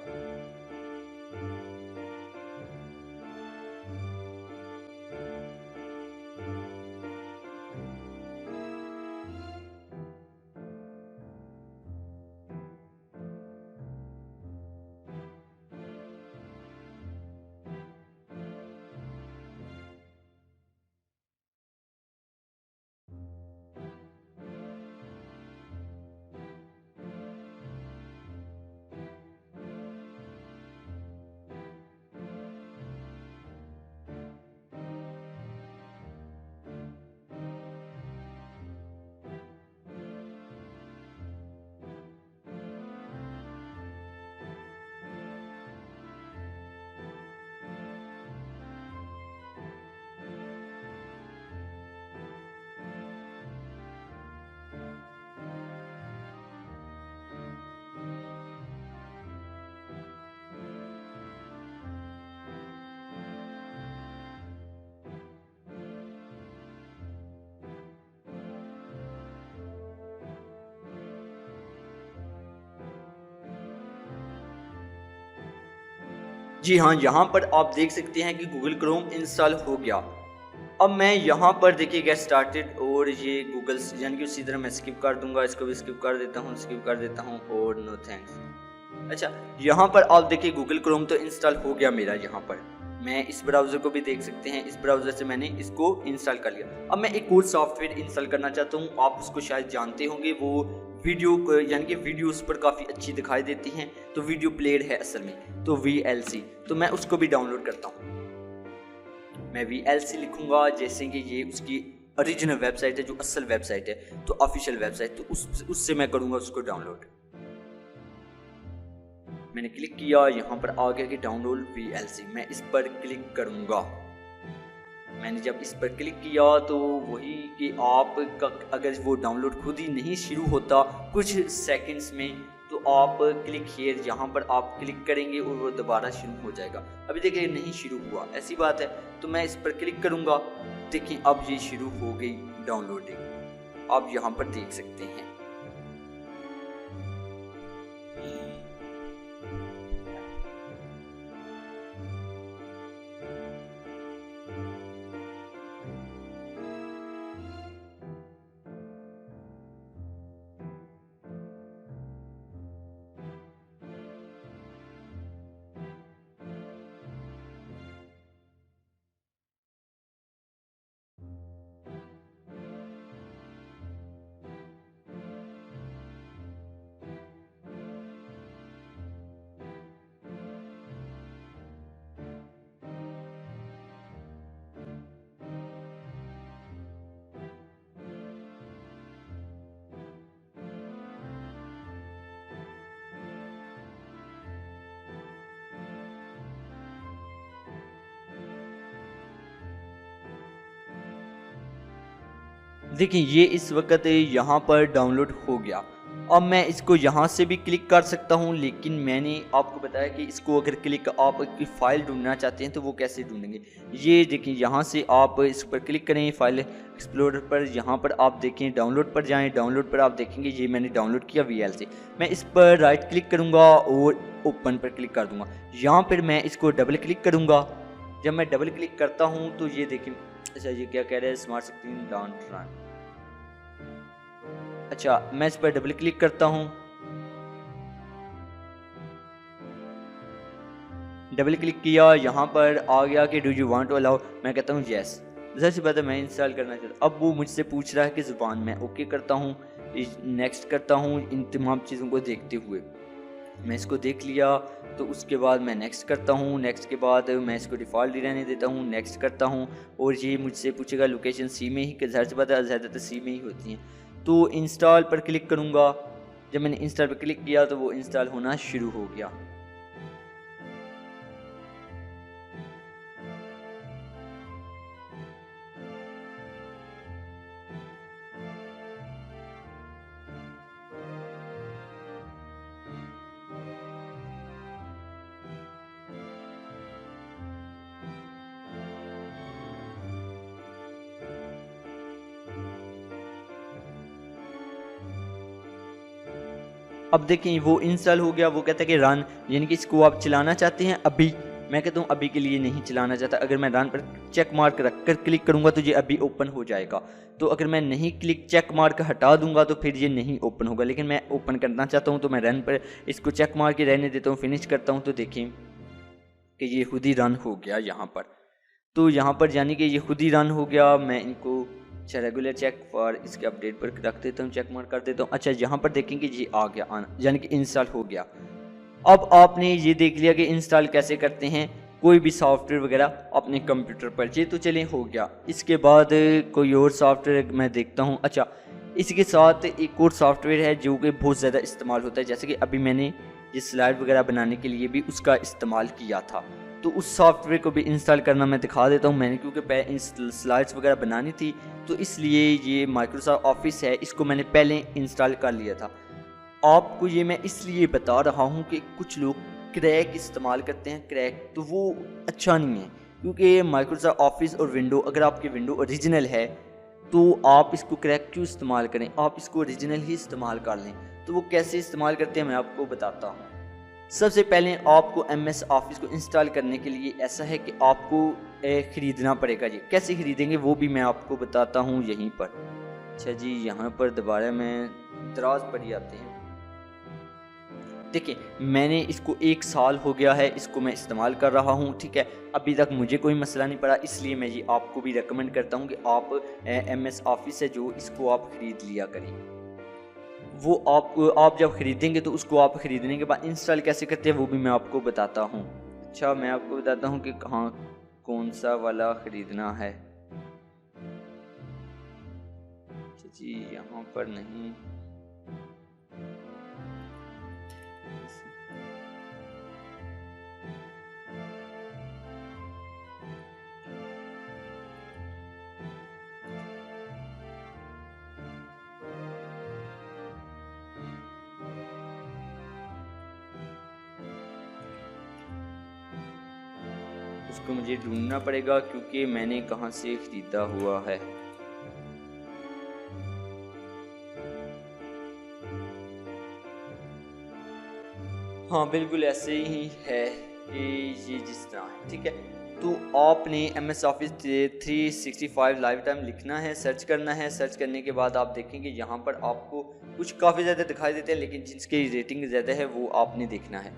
जी हाँ, यहाँ पर आप देख सकते हैं कि गूगल क्रोम इंस्टॉल हो गया। अब मैं यहाँ पर देखिए गेट स्टार्टेड और ये गूगल यानी कि उसी तरह मैं स्किप कर दूंगा, इसको भी स्किप कर देता हूँ, स्किप कर देता हूँ और नो थैंक्स। अच्छा, यहाँ पर आप देखिए गूगल क्रोम तो इंस्टॉल हो गया मेरा। यहाँ पर मैं इस ब्राउज़र को भी देख सकते हैं, इस ब्राउज़र से मैंने इसको इंस्टॉल कर लिया। अब मैं एक और सॉफ्टवेयर इंस्टॉल करना चाहता हूँ, आप उसको शायद जानते होंगे, वो वीडियो यानी कि वीडियो उस पर काफ़ी अच्छी दिखाई देती हैं, तो वीडियो प्लेयर है असल में, तो VLC, तो मैं उसको भी डाउनलोड करता हूँ। मैं VLC लिखूँगा, जैसे कि ये उसकी ओरिजिनल वेबसाइट है, जो असल वेबसाइट है, तो ऑफिशियल वेबसाइट, तो उससे मैं करूँगा उसको डाउनलोड। मैंने क्लिक किया, यहाँ पर आ गया कि डाउनलोड VLC, मैं इस पर क्लिक करूँगा। मैंने जब इस पर क्लिक किया तो वही कि आप अगर वो डाउनलोड खुद ही नहीं शुरू होता कुछ सेकंड्स में, तो आप क्लिक हियर यहाँ पर आप क्लिक करेंगे और वो दोबारा शुरू हो जाएगा। अभी देखिए नहीं शुरू हुआ, ऐसी बात है, तो मैं इस पर क्लिक करूँगा। देखिए अब ये शुरू हो गई डाउनलोडिंग, आप यहाँ पर देख सकते हैं। देखिए ये इस वक्त यहाँ पर डाउनलोड हो गया। अब मैं इसको यहाँ से भी क्लिक कर सकता हूँ, लेकिन मैंने आपको बताया कि इसको अगर क्लिक आप की फ़ाइल ढूंढना चाहते हैं तो वो कैसे ढूंढेंगे। ये देखिए यहाँ से आप इस पर क्लिक करें फाइल एक्सप्लोरर पर, यहाँ पर आप देखें डाउनलोड पर जाएं, डाउनलोड पर आप देखेंगे ये मैंने डाउनलोड किया VLC। मैं इस पर राइट क्लिक करूँगा और ओपन पर क्लिक कर दूँगा। यहाँ पर मैं इसको डबल क्लिक करूँगा। जब मैं डबल क्लिक करता हूँ तो ये देखिए, अच्छा ये क्या कह रहे हैं, स्मार्ट स्क्रीन डोंट रन। अच्छा मैं इस पर डबल क्लिक करता हूं, डबल क्लिक किया, यहाँ पर आ गया कि do you want to allow, मैं कहता हूँ यस। जैसे सी बात है, मैं इंस्टॉल करना चाहता हूँ। अब वो मुझसे पूछ रहा है कि ज़ुबान, मैं ओके करता हूँ, नेक्स्ट करता हूँ। इन तमाम चीज़ों को देखते हुए मैं इसको देख लिया, तो उसके बाद मैं नेक्स्ट करता हूँ। नेक्स्ट के बाद मैं इसको डिफ़ॉल्ट ही रहने देता हूँ, नेक्स्ट करता हूँ। और ये मुझसे पूछेगा लोकेशन सी में ही, कि ज़ाहिर सी बात है ज़्यादातर सी में ही होती हैं। तो इंस्टॉल पर क्लिक करूँगा। जब मैंने इंस्टॉल पर क्लिक किया तो वो इंस्टॉल होना शुरू हो गया। अब देखें वो इंस्टॉल हो गया। वो कहता है कि रन, यानी कि इसको आप चलाना चाहते हैं अभी। मैं कहता हूँ अभी के लिए नहीं चलाना चाहता। अगर मैं रन पर चेक मार्क रख कर क्लिक करूँगा तो ये अभी ओपन हो जाएगा। तो अगर मैं नहीं क्लिक चेक मार्क हटा दूंगा तो फिर ये नहीं ओपन होगा। लेकिन मैं ओपन करना चाहता हूँ तो मैं रन पर इसको चेक मार्क के रहने देता हूँ, फिनिश करता हूँ। तो देखें कि ये खुद ही रन हो गया यहाँ पर। तो यहाँ पर यानी कि ये खुद ही रन हो गया। मैं इनको अच्छा रेगुलर चेक फॉर इसके अपडेट पर रख देता हूँ, चेक मार्क कर देता हूँ। अच्छा यहाँ पर देखेंगे ये आ गया आना, यानी कि इंस्टॉल हो गया। अब आपने ये देख लिया कि इंस्टॉल कैसे करते हैं कोई भी सॉफ्टवेयर वगैरह अपने कंप्यूटर पर। ये तो चलें हो गया। इसके बाद कोई और सॉफ्टवेयर मैं देखता हूँ। अच्छा इसके साथ एक और सॉफ्टवेयर है जो कि बहुत ज़्यादा इस्तेमाल होता है, जैसे कि अभी मैंने ये स्लाइड वगैरह बनाने के लिए भी उसका इस्तेमाल किया था। तो उस सॉफ्टवेयर को भी इंस्टॉल करना मैं दिखा देता हूँ। मैंने क्योंकि स्लाइड्स वगैरह बनानी थी तो इसलिए ये माइक्रोसॉफ्ट ऑफिस है, इसको मैंने पहले इंस्टॉल कर लिया था। आपको ये मैं इसलिए बता रहा हूँ कि कुछ लोग क्रैक इस्तेमाल करते हैं, क्रैक, तो वो अच्छा नहीं है। क्योंकि माइक्रोसॉफ्ट ऑफिस और विंडो, अगर आपकी विंडो ओरिजिनल है तो आप इसको क्रैक क्यों इस्तेमाल करें, आप इसको ओरिजिनल ही इस्तेमाल कर लें। तो वो कैसे इस्तेमाल करते हैं मैं आपको बताता हूँ। सबसे पहले आपको MS ऑफिस को इंस्टॉल करने के लिए ऐसा है कि आपको ख़रीदना पड़ेगा जी। कैसे ख़रीदेंगे वो भी मैं आपको बताता हूँ यहीं पर। अच्छा जी, यहाँ पर दोबारा मैं दराज पर ही आते हैं। देखिए, मैंने इसको 1 साल हो गया है, इसको मैं इस्तेमाल कर रहा हूँ, ठीक है। अभी तक मुझे कोई मसला नहीं पड़ा, इसलिए मैं ये आपको भी रेकमेंड करता हूँ कि आप MS ऑफिस है जो, इसको आप ख़रीद लिया करिए। वो आप जब ख़रीदेंगे तो उसको आप ख़रीदने के बाद इंस्टॉल कैसे करते हैं वो भी मैं आपको बताता हूँ। अच्छा, मैं आपको बताता हूँ कि कहाँ कौन सा वाला ख़रीदना है। अच्छा जी, यहाँ पर नहीं, उसको मुझे ढूंढना पड़ेगा क्योंकि मैंने कहाँ से ख़रीदा हुआ है। हाँ, बिल्कुल ऐसे ही है कि ये जिस तरह है, ठीक है। तो आपने MS ऑफिस 365 लाइफ टाइम लिखना है, सर्च करना है। सर्च करने के बाद आप देखेंगे यहाँ पर आपको कुछ काफ़ी ज़्यादा दिखाई देते हैं, लेकिन जिसकी रेटिंग ज़्यादा है वो आपने देखना है।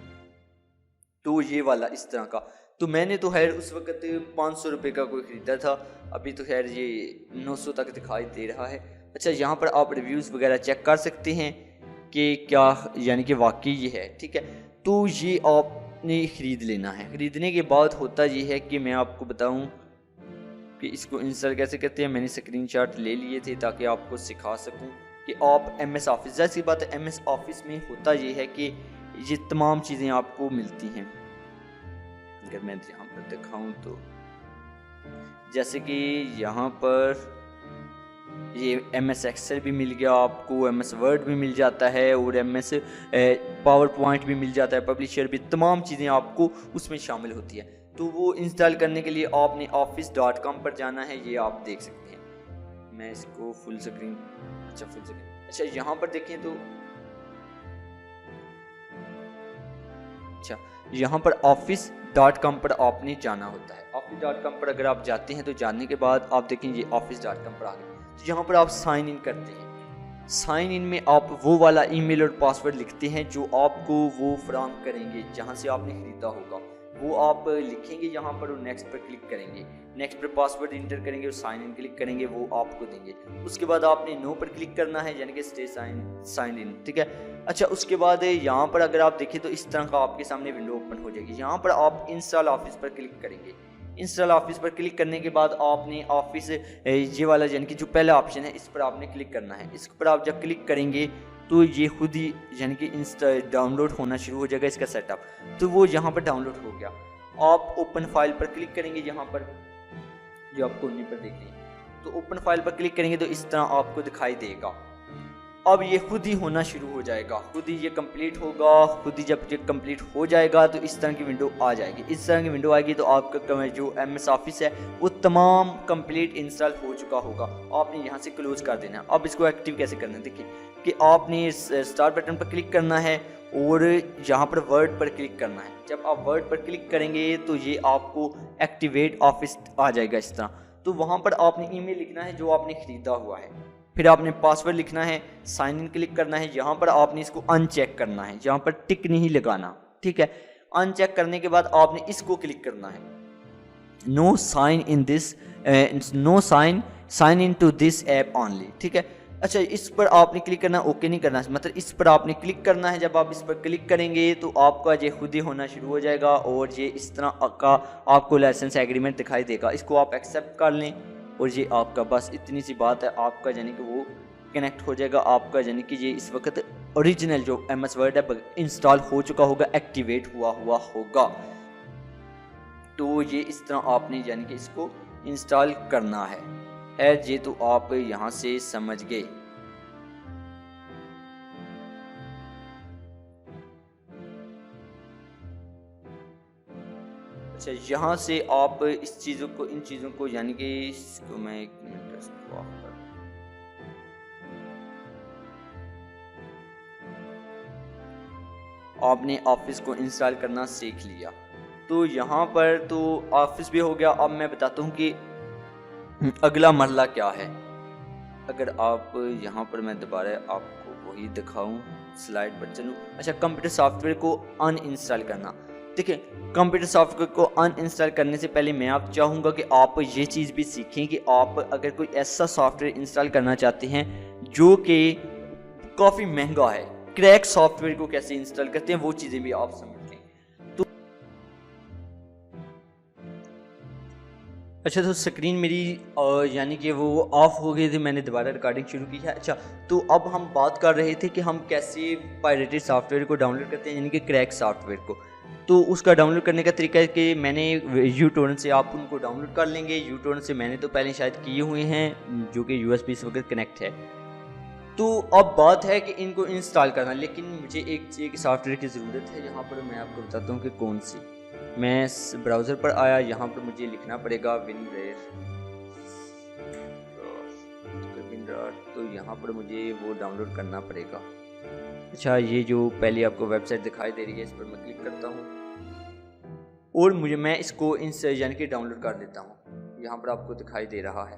तो ये वाला इस तरह का, तो मैंने तो खैर उस वक्त 500 रुपये का कोई ख़रीदा था, अभी तो खैर ये 900 तक दिखाई दे रहा है। अच्छा, यहाँ पर आप रिव्यूज़ वगैरह चेक कर सकते हैं कि क्या यानी कि वाकई ये है, ठीक है। तो ये आपने ख़रीद लेना है। ख़रीदने के बाद होता ये है कि मैं आपको बताऊं कि इसको इंस्टॉल कैसे करते हैं। मैंने स्क्रीनशॉट ले लिए थे ताकि आपको सिखा सकूं कि आप MS ऑफिस, जैसी बात है MS ऑफिस में होता ये है कि ये तमाम चीज़ें आपको मिलती हैं। अगर मैं यहाँ पर दिखाऊं तो जैसे कि यहाँ पर ये MS एक्सेल भी मिल गया आपको, MS वर्ड भी मिल जाता है और MS पावर पॉइंट भी मिल जाता है, पब्लिशर भी, तमाम चीज़ें आपको उसमें शामिल होती है। तो वो इंस्टॉल करने के लिए आपने office.com पर जाना है, ये आप देख सकते हैं। मैं इसको फुल स्क्रीन, अच्छा फुल स्क्रीन, अच्छा यहाँ पर देखें तो अच्छा यहाँ पर office.com पर आपने जाना होता है। office.com पर अगर आप जाते हैं तो जाने के बाद आप देखें ये office.com पर आ गए। तो यहाँ पर आप साइन इन करते हैं। साइन इन में आप वो वाला ईमेल और पासवर्ड लिखते हैं जो आपको वो फराहम करेंगे जहाँ से आपने ख़रीदा होगा, वो आप लिखेंगे यहाँ पर और नेक्स्ट पर क्लिक करेंगे। नेक्स्ट पर पासवर्ड इंटर करेंगे और साइन इन क्लिक करेंगे, वो आपको देंगे। उसके बाद आपने नो पर क्लिक करना है, यानी कि स्टे साइन इन, ठीक है। अच्छा, उसके बाद यहाँ पर अगर आप देखें तो इस तरह का आपके सामने विंडो ओपन हो जाएगी। यहाँ पर आप इंस्टॉल ऑफिस पर क्लिक करेंगे। इंस्टॉल ऑफिस पर क्लिक करने के बाद आपने ऑफिस ये वाला यानी कि जो पहला ऑप्शन है इस पर आपने क्लिक करना है। इस पर आप जब क्लिक करेंगे तो ये खुद ही यानी कि इंस्टा डाउनलोड होना शुरू हो जाएगा इसका सेटअप। तो वो यहाँ पर डाउनलोड हो गया। आप ओपन फाइल पर क्लिक करेंगे, यहाँ पर जो आप कोने पर देख रहे हैं, तो ओपन फाइल पर क्लिक करेंगे तो इस तरह आपको दिखाई देगा। अब ये खुद ही होना शुरू हो जाएगा, खुद ही ये कंप्लीट होगा। खुद ही जब ये कंप्लीट हो जाएगा तो इस तरह की विंडो आ जाएगी। इस तरह की विंडो आएगी तो आपका जो MS ऑफिस है वो तमाम कंप्लीट इंस्टॉल हो चुका होगा। आपने यहाँ से क्लोज कर देना है। अब इसको एक्टिव कैसे करना है, देखिए कि आपने स्टार्ट बटन पर क्लिक करना है और यहाँ पर वर्ड पर क्लिक करना है। जब आप वर्ड पर क्लिक करेंगे तो ये आपको एक्टिवेट ऑफिस आ जाएगा इस तरह। तो वहाँ पर आपने ईमेल लिखना है जो आपने ख़रीदा हुआ है, फिर आपने पासवर्ड लिखना है, साइन इन क्लिक करना है। यहाँ पर आपने इसको अनचेक करना है, यहाँ पर टिक नहीं लगाना, ठीक है। अनचेक करने के बाद आपने इसको क्लिक करना है, no sign in this, no sign in to this app only, ठीक है। अच्छा, इस पर आपने क्लिक करना, ओके नहीं करना, मतलब इस पर आपने क्लिक करना है। जब आप इस पर क्लिक करेंगे तो आपका ये खुद ही होना शुरू हो जाएगा और ये इस तरह का आपको लाइसेंस एग्रीमेंट दिखाई देगा। इसको आप एक्सेप्ट कर लें और ये आपका बस इतनी सी बात है, आपका यानी कि वो कनेक्ट हो जाएगा। आपका यानी कि ये इस वक्त ओरिजिनल जो MS वर्ड है इंस्टॉल हो चुका होगा, एक्टिवेट हुआ होगा। तो ये इस तरह आपने यानी कि इसको इंस्टॉल करना है। ये तो आप यहाँ से समझ गए। अच्छा, यहाँ से आप इस चीज़ों को, इन चीज़ों को यानी कि इसको मैं 1 मिनट इसको ऑफ कर, आपने ऑफिस को इंस्टॉल करना सीख लिया। तो यहाँ पर तो ऑफिस भी हो गया। अब मैं बताता हूँ कि अगला मरला क्या है। अगर आप यहाँ पर मैं दोबारा आपको वही दिखाऊं, स्लाइड पर चलूँ। अच्छा, कंप्यूटर सॉफ्टवेयर को अनइंस्टॉल करना। देखिए, कंप्यूटर सॉफ्टवेयर को अनइंस्टॉल करने से पहले मैं आप चाहूँगा कि आप ये चीज़ भी सीखें कि आप अगर कोई ऐसा सॉफ्टवेयर इंस्टॉल करना चाहते हैं जो कि काफ़ी महंगा है, क्रैक सॉफ्टवेयर को कैसे इंस्टॉल करते हैं वो चीज़ें भी आप समझ लें। तो अच्छा, तो स्क्रीन मेरी यानी कि वो ऑफ हो गई थी, मैंने दोबारा रिकॉर्डिंग शुरू की है। अच्छा, तो अब हम बात कर रहे थे कि हम कैसे पायरेटेड सॉफ्टवेयर को डाउनलोड करते हैं, यानी कि क्रैक सॉफ्टवेयर को। तो उसका डाउनलोड करने का तरीका है कि मैंने यूटोरेंट से आप उनको डाउनलोड कर लेंगे। यूटोरेंट से मैंने तो पहले शायद किए हुए हैं, जो कि यूएसबी से वगैरह कनेक्ट है। तो अब बात है कि इनको इंस्टॉल करना, लेकिन मुझे एक सॉफ्टवेयर की ज़रूरत है। यहाँ पर मैं आपको बताता हूँ कि कौन सी। मैं ब्राउज़र पर आया, यहाँ पर मुझे लिखना पड़ेगा विनरेर, तो यहाँ पर मुझे वो डाउनलोड करना पड़ेगा। अच्छा, ये जो पहले आपको वेबसाइट दिखाई दे रही है, इस पर मैं क्लिक करता हूँ और मैं इसको यानी कि डाउनलोड कर लेता हूँ। यहाँ पर आपको दिखाई दे रहा है।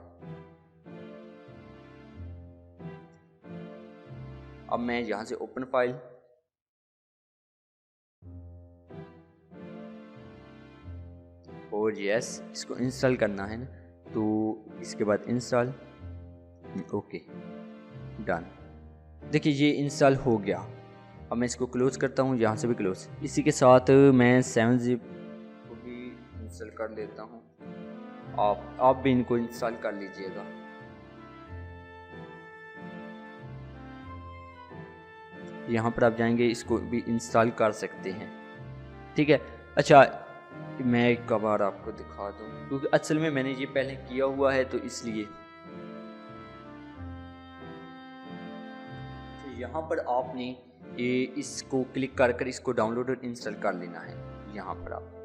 अब मैं यहाँ से ओपन फाइल, और यस, इसको इंस्टॉल करना है ना, तो इसके बाद इंस्टॉल, ओके, डन। देखिए, ये इंस्टॉल हो गया। अब मैं इसको क्लोज करता हूँ, यहाँ से भी क्लोज। इसी के साथ मैं 7zip को भी इंस्टॉल कर लेता हूँ। आप भी इनको इंस्टॉल कर लीजिएगा। यहाँ पर आप जाएंगे, इसको भी इंस्टॉल कर सकते हैं, ठीक है। अच्छा, मैं एक बार आपको दिखा दूँ, क्योंकि असल में मैंने ये पहले किया हुआ है, तो इसलिए। तो यहाँ पर आपने ये इसको क्लिक कर कर इसको डाउनलोड और इंस्टॉल कर लेना है यहाँ पर आप।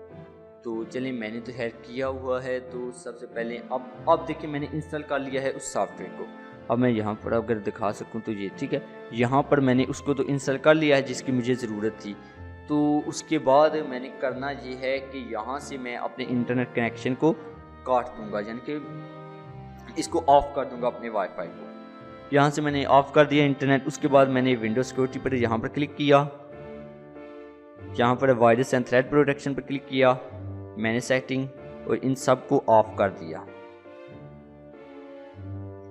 तो चलिए, मैंने तो खैर किया हुआ है। तो सबसे पहले अब देखिए, मैंने इंस्टॉल कर लिया है उस सॉफ्टवेयर को। अब मैं यहाँ पर अगर दिखा सकूँ तो ये ठीक है। यहाँ पर मैंने उसको तो इंस्टॉल कर लिया है जिसकी मुझे ज़रूरत थी। तो उसके बाद मैंने करना ये है कि यहाँ से मैं अपने इंटरनेट कनेक्शन को काट दूँगा, यानी कि इसको ऑफ़ कर दूँगा अपने वाईफाई को। यहाँ से मैंने ऑफ़ कर दिया इंटरनेट। उसके बाद मैंने विंडो सिक्योरिटी पर यहाँ पर क्लिक किया, यहाँ पर वायरस एंड थ्रेड प्रोटेक्शन पर क्लिक किया, मैंने सेटिंग और इन सब को ऑफ कर दिया।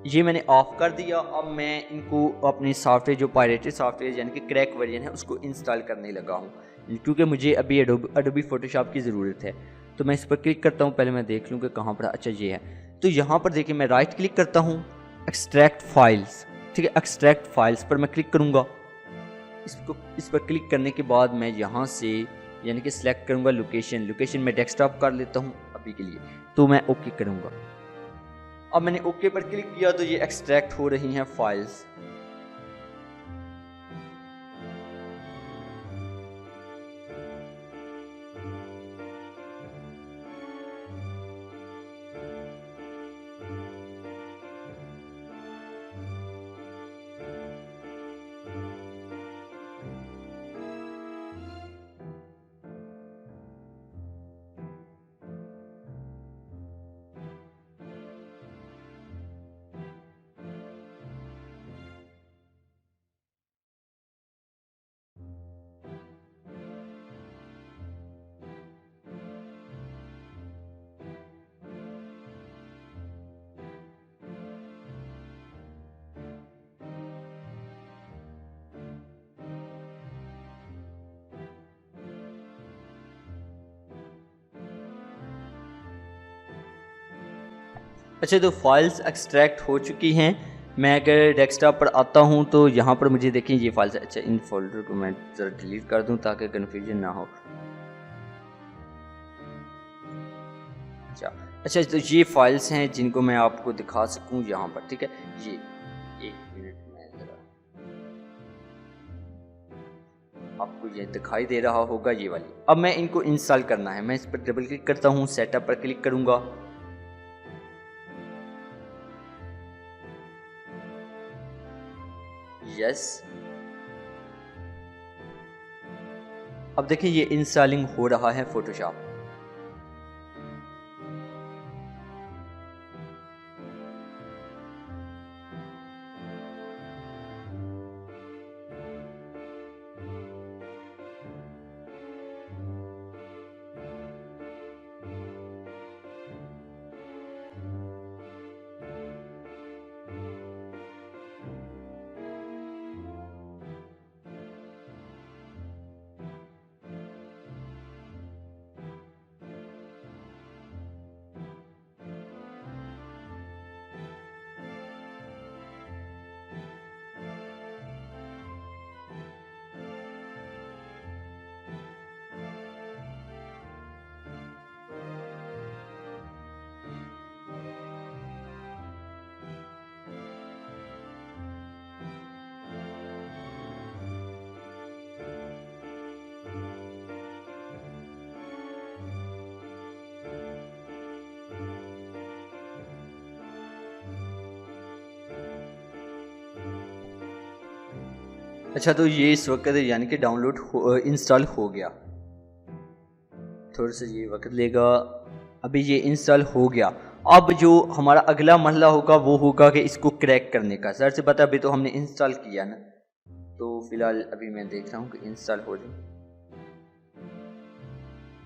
ये मैंने ऑफ कर दिया। अब मैं इनको अपने सॉफ्टवेयर, जो पायरेटेड सॉफ्टवेयर यानी कि क्रैक वर्जन है, उसको इंस्टॉल करने लगा हूँ, क्योंकि मुझे अभी एडोबी फोटोशॉप की ज़रूरत है। तो मैं इस पर क्लिक करता हूँ। पहले मैं देख लूँ कि कहाँ पर। अच्छा, ये है। तो यहाँ पर देखिए, मैं राइट क्लिक करता हूँ, एक्सट्रैक्ट फाइल्स, ठीक है। एक्सट्रैक्ट फाइल्स पर मैं क्लिक करूँगा। इस पर क्लिक करने के बाद मैं यहाँ से यानी कि सिलेक्ट करूँगा लोकेशन मैं डेस्कटॉप कर लेता हूँ अभी के लिए। तो मैं ओके करूँगा। अब मैंने ओके पर क्लिक किया तो ये एक्सट्रैक्ट हो रही हैं फाइल्स। अच्छा, तो फाइल्स एक्सट्रैक्ट हो चुकी हैं। मैं अगर डेस्कटॉप पर आता हूं तो यहाँ पर मुझे देखें ये फाइल्स। अच्छा, इन फोल्डर को मैं ज़रा डिलीट कर दूं ताकि कन्फ्यूजन ना हो। अच्छा, तो ये फाइल्स हैं जिनको मैं आपको दिखा सकूं यहाँ पर, ठीक है। ये एक मिनट में ज़रा आपको ये दिखाई दे रहा होगा, ये वाली। अब मैं इनको इंस्टॉल करना है। मैं इस पर डबल क्लिक करता हूँ, सेटअप पर क्लिक करूँगा। यस, अब देखिए ये इंस्टॉलिंग हो रहा है फोटोशॉप। अच्छा तो ये इस वक्त यानी कि डाउनलोड इंस्टॉल हो गया। थोड़ा सा ये वक्त लेगा। अभी ये इंस्टॉल हो गया। अब जो हमारा अगला मरहला होगा वो होगा कि इसको क्रैक करने का। सर से पता अभी तो हमने इंस्टॉल किया ना, तो फिलहाल अभी मैं देख रहा हूँ कि इंस्टॉल हो जाए।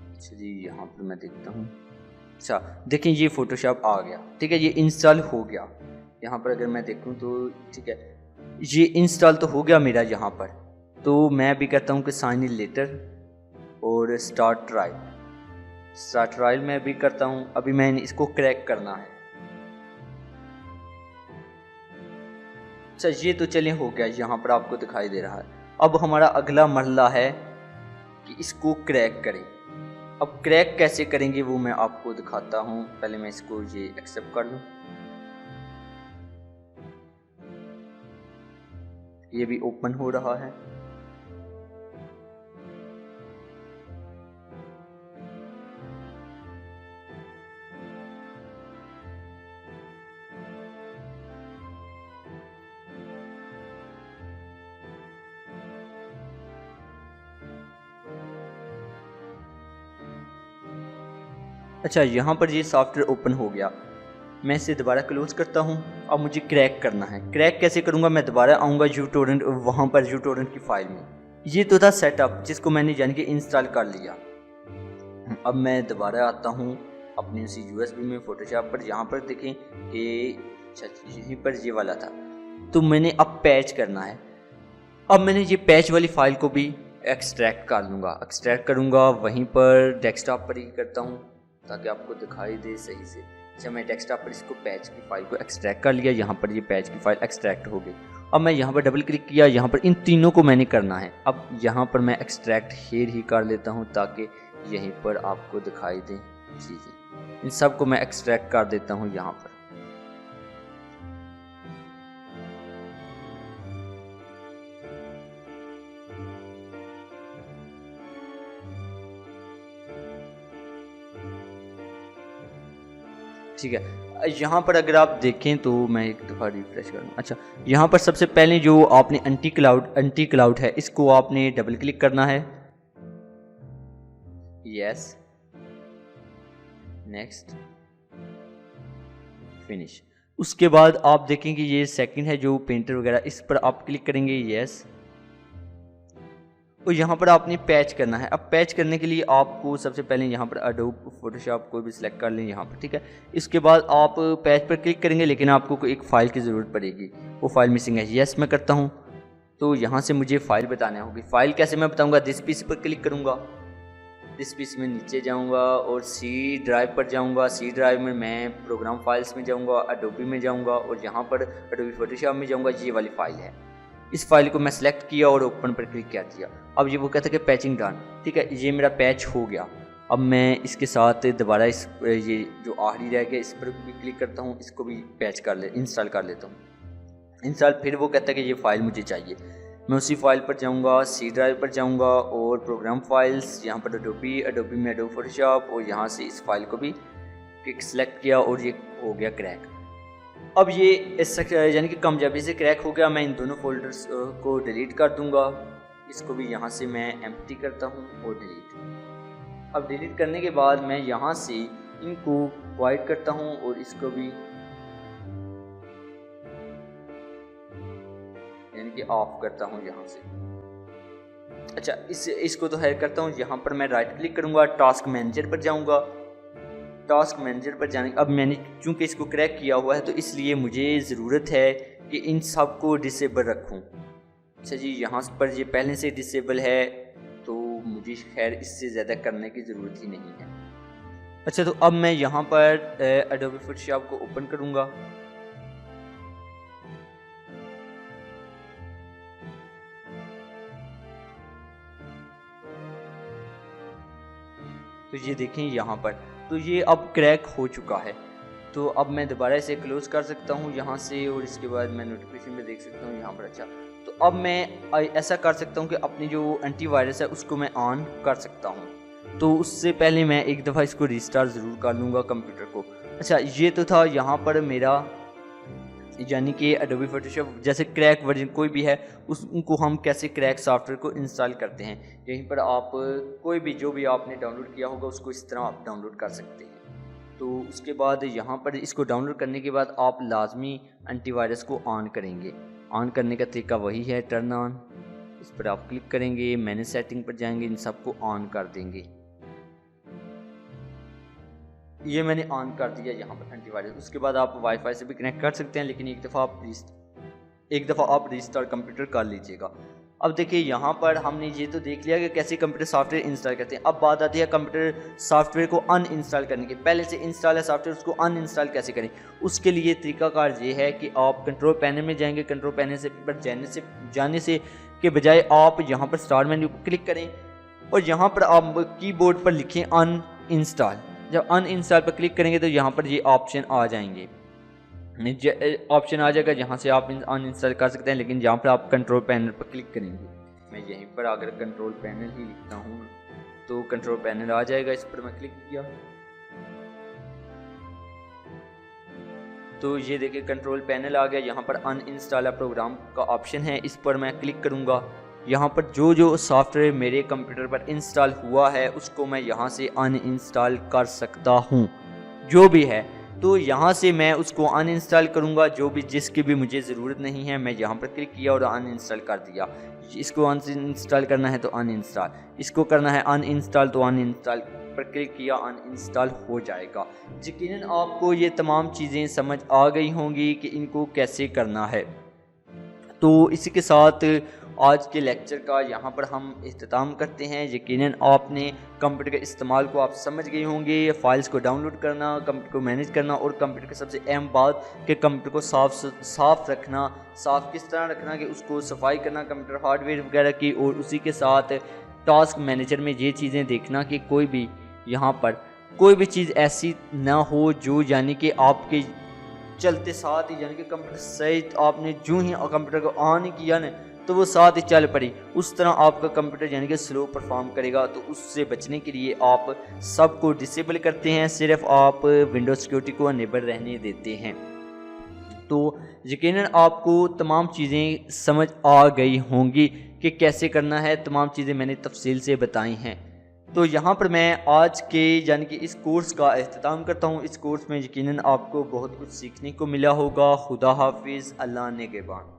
अच्छा जी यहाँ पर मैं देखता हूँ। अच्छा देखें ये फोटोशॉप आ गया, ठीक है, ये इंस्टॉल हो गया। यहाँ पर अगर मैं देखूँ तो ठीक है ये इंस्टॉल तो हो गया मेरा यहाँ पर। तो मैं भी कहता हूँ कि साइन इन लेटर और स्टार्ट ट्रायल मैं भी करता हूँ। अभी मैंने इसको क्रैक करना है। अच्छा ये तो चले हो गया, यहाँ पर आपको दिखाई दे रहा है। अब हमारा अगला मरहला है कि इसको क्रैक करें। अब क्रैक कैसे करेंगे वो मैं आपको दिखाता हूँ। पहले मैं इसको ये एक्सेप्ट कर लूँ। ये भी ओपन हो रहा है। अच्छा यहाँ पर ये सॉफ्टवेयर ओपन हो गया। मैं इसे दोबारा क्लोज करता हूँ। अब मुझे क्रैक करना है। क्रैक कैसे करूँगा, मैं दोबारा आऊँगा यूटोरेंट, वहाँ पर यूटोरेंट की फाइल में। ये तो था सेटअप जिसको मैंने यानी कि इंस्टॉल कर लिया। अब मैं दोबारा आता हूँ अपने उसी यूएसबी में फोटोशॉप पर। यहाँ पर देखें कि यहीं पर ये वाला था, तो मैंने अब पैच करना है। अब मैंने ये पैच वाली फाइल को भी एक्सट्रैक्ट कर लूँगा। एक्सट्रैक्ट करूँगा वहीं पर डेस्कटॉप पर ही करता हूँ ताकि आपको दिखाई दे सही से। अच्छा मैं डेस्कटॉप पर इसको पैच की फाइल को एक्सट्रैक्ट कर लिया। यहाँ पर ये पैच की फाइल एक्सट्रैक्ट हो गई। अब मैं यहाँ पर डबल क्लिक किया, यहाँ पर इन तीनों को मैंने करना है। अब यहाँ पर मैं एक्सट्रैक्ट हेयर ही कर लेता हूँ ताकि यहीं पर आपको दिखाई दे। जी इन सब को मैं एक्सट्रैक्ट कर देता हूँ यहाँ पर। ठीक है यहाँ पर अगर आप देखें तो मैं एक दफ़ा रिफ्रेश करूँ। अच्छा यहाँ पर सबसे पहले जो आपने एंटी क्लाउड है इसको आपने डबल क्लिक करना है। Yes next finish. उसके बाद आप देखेंगे ये सेकंड है जो पेंटर वगैरह, इस पर आप क्लिक करेंगे। यस और यहाँ पर आपने पैच करना है। अब पैच करने के लिए आपको सबसे पहले यहाँ पर एडोब फोटोशॉप को भी सिलेक्ट कर लें यहाँ पर, ठीक है। इसके बाद आप पैच पर क्लिक करेंगे लेकिन आपको एक फ़ाइल की ज़रूरत पड़ेगी, वो फाइल मिसिंग है। यस मैं करता हूँ। तो यहाँ से मुझे फ़ाइल बताना होगी। फ़ाइल कैसे मैं बताऊँगा, दिस पीस पर क्लिक करूँगा। दिस पीस में नीचे जाऊँगा और सी ड्राइव पर जाऊँगा। सी ड्राइव में मैं प्रोग्राम फाइल्स में जाऊँगा, एडोबी में जाऊँगा और यहाँ पर एडोबी फोटोशॉप में जाऊँगा। ये वाली फ़ाइल है। इस फाइल को मैं सेलेक्ट किया और ओपन पर क्लिक कर दिया। अब ये वो कहता है कि पैचिंग डन, ठीक है, ये मेरा पैच हो गया। अब मैं इसके साथ दोबारा इस ये जो आखिरी रह गया इस पर भी क्लिक करता हूँ, इसको भी पैच इंस्टॉल कर लेता हूँ। इंस्टॉल फिर वो कहता है कि ये फ़ाइल मुझे चाहिए। मैं उसी फाइल पर जाऊँगा, सी ड्राइव पर जाऊँगा और प्रोग्राम फाइल्स, यहाँ पर एडोबी में एडोबी फोटोशॉप और यहाँ से इस फाइल को भी सेलेक्ट किया और ये हो गया क्रैक। अब ये यानी कि कामयाबी से क्रैक हो गया। मैं इन दोनों फोल्डर्स को डिलीट कर दूंगा इसको भी यहाँ से मैं एम्प्टी करता हूँ और डिलीट। अब डिलीट करने के बाद मैं यहाँ से इनको वाइड करता हूँ और इसको भी यानी कि ऑफ करता हूँ यहाँ से। अच्छा, इसको तो हाइड करता हूँ। यहाँ पर मैं राइट क्लिक करूँगा, टास्क मैनेजर पर जाऊँगा। टास्क मैनेजर पर जाने अब मैंने चूँकि इसको क्रैक किया हुआ है तो इसलिए मुझे ज़रूरत है कि इन सब को डिसेबल रखूँ। अच्छा जी, यहाँ पर ये पहले से डिसेबल है तो मुझे खैर इससे ज़्यादा करने की ज़रूरत ही नहीं है। अच्छा, तो अब मैं यहाँ पर एडोबी फोटोशॉप को ओपन करूँगा। तो ये देखें यहाँ पर, तो ये अब क्रैक हो चुका है। तो अब मैं दोबारा इसे क्लोज़ कर सकता हूँ यहाँ से और इसके बाद मैं नोटिफिकेशन में देख सकता हूँ यहाँ पर। अच्छा, तो अब मैं ऐसा कर सकता हूँ कि अपनी जो एंटीवायरस है उसको मैं ऑन कर सकता हूँ। तो उससे पहले मैं एक दफ़ा इसको रिस्टार्ट ज़रूर कर लूँगा कंप्यूटर को। अच्छा, ये तो था यहाँ पर मेरा यानी कि एडोबी फोटोशॉप जैसे क्रैक वर्जन कोई भी है उनको हम कैसे क्रैक सॉफ्टवेयर को इंस्टॉल करते हैं। यहीं पर आप कोई भी जो भी आपने डाउनलोड किया होगा उसको इस तरह आप डाउनलोड कर सकते हैं। तो उसके बाद यहाँ पर इसको डाउनलोड करने के बाद आप लाजमी एंटीवायरस को ऑन करेंगे। ऑन करने का तरीका वही है, टर्न ऑन। इस पर आप क्लिक करेंगे, मैनेज सेटिंग पर जाएंगे, इन सबको ऑन कर देंगे। ये मैंने ऑन कर दिया यहाँ पर एंटीवायरस। उसके बाद आप वाईफाई से भी कनेक्ट कर सकते हैं, लेकिन एक दफ़ा आप रिस्टार्ट कंप्यूटर कर लीजिएगा। अब देखिए यहाँ पर हमने ये तो देख लिया कि कैसे कंप्यूटर सॉफ्टवेयर इंस्टॉल करते हैं। अब बात आती है कंप्यूटर सॉफ्टवेयर को अनइंस्टॉल करने की। पहले से इंस्टॉल है सॉफ्टवेयर, उसको अनइंस्टॉल कैसे करें। उसके लिए तरीकाकार ये है कि आप कंट्रोल पैनल में जाएंगे। कंट्रोल पैनल से पर जाने से के बजाय आप यहाँ पर स्टार्ट मेन्यू पर क्लिक करें और यहाँ पर आप कीबोर्ड पर लिखें अनइंस्टॉल। जब अनइंस्टॉल पर क्लिक करेंगे तो यहाँ पर ये ऑप्शन आ जाएंगे, ऑप्शन आ जाएगा जहाँ से आप अनइंस्टॉल कर सकते हैं। लेकिन जहाँ पर आप कंट्रोल पैनल पर क्लिक करेंगे, मैं यहीं पर अगर कंट्रोल पैनल ही लिखता हूँ तो कंट्रोल पैनल आ जाएगा। इस पर मैं क्लिक किया तो ये देखिए कंट्रोल पैनल आ गया। यहाँ पर अनइंस्टॉल प्रोग्राम का ऑप्शन है, इस पर मैं क्लिक करूँगा। यहाँ पर जो सॉफ्टवेयर मेरे कंप्यूटर पर इंस्टॉल हुआ है उसको मैं यहाँ से अनइंस्टॉल कर सकता हूँ, जो भी है। तो यहाँ से मैं उसको अनइंस्टॉल करूँगा, जो भी जिसकी भी मुझे ज़रूरत नहीं है। मैं यहाँ पर क्लिक किया और अनइंस्टॉल कर दिया। इसको अनइंस्टॉल करना है तो अनइंस्टॉल, इसको करना है अनइंस्टॉल तो अनइंस्टॉल पर क्लिक किया, अनइंस्टॉल हो जाएगा। यकीनन आपको ये तमाम चीज़ें समझ आ गई होंगी कि इनको कैसे करना है। तो इसी के साथ आज के लेक्चर का यहाँ पर हम इख्तिताम करते हैं। यकीनन आपने कंप्यूटर के इस्तेमाल को आप समझ गए होंगे। फाइल्स को डाउनलोड करना, कंप्यूटर को मैनेज करना और कंप्यूटर की सबसे अहम बात कि कंप्यूटर को साफ़ रखना। साफ़ किस तरह रखना कि उसको सफाई करना कंप्यूटर हार्डवेयर वगैरह की, और उसी के साथ टास्क मैनेजर में ये चीज़ें देखना कि कोई भी यहाँ पर कोई भी चीज़ ऐसी ना हो जो यानी कि आपके चलते साथ ही यानी कि कंप्यूटर सही आपने जो ही कंप्यूटर को ऑन किया ना तो वो साथ ही चल पड़ी, उस तरह आपका कंप्यूटर यानी कि स्लो परफॉर्म करेगा। तो उससे बचने के लिए आप सबको डिसेबल करते हैं, सिर्फ आप विंडोज सिक्योरिटी को अनेबल रहने देते हैं। तो यकीनन आपको तमाम चीज़ें समझ आ गई होंगी कि कैसे करना है। तमाम चीज़ें मैंने तफसील से बताई हैं। तो यहाँ पर मैं आज के यानी कि इस कोर्स का अख्तिताम करता हूँ। इस कोर्स में यकीनन आपको बहुत कुछ सीखने को मिला होगा। खुदा हाफिज़, अल्लाह ने के बाद।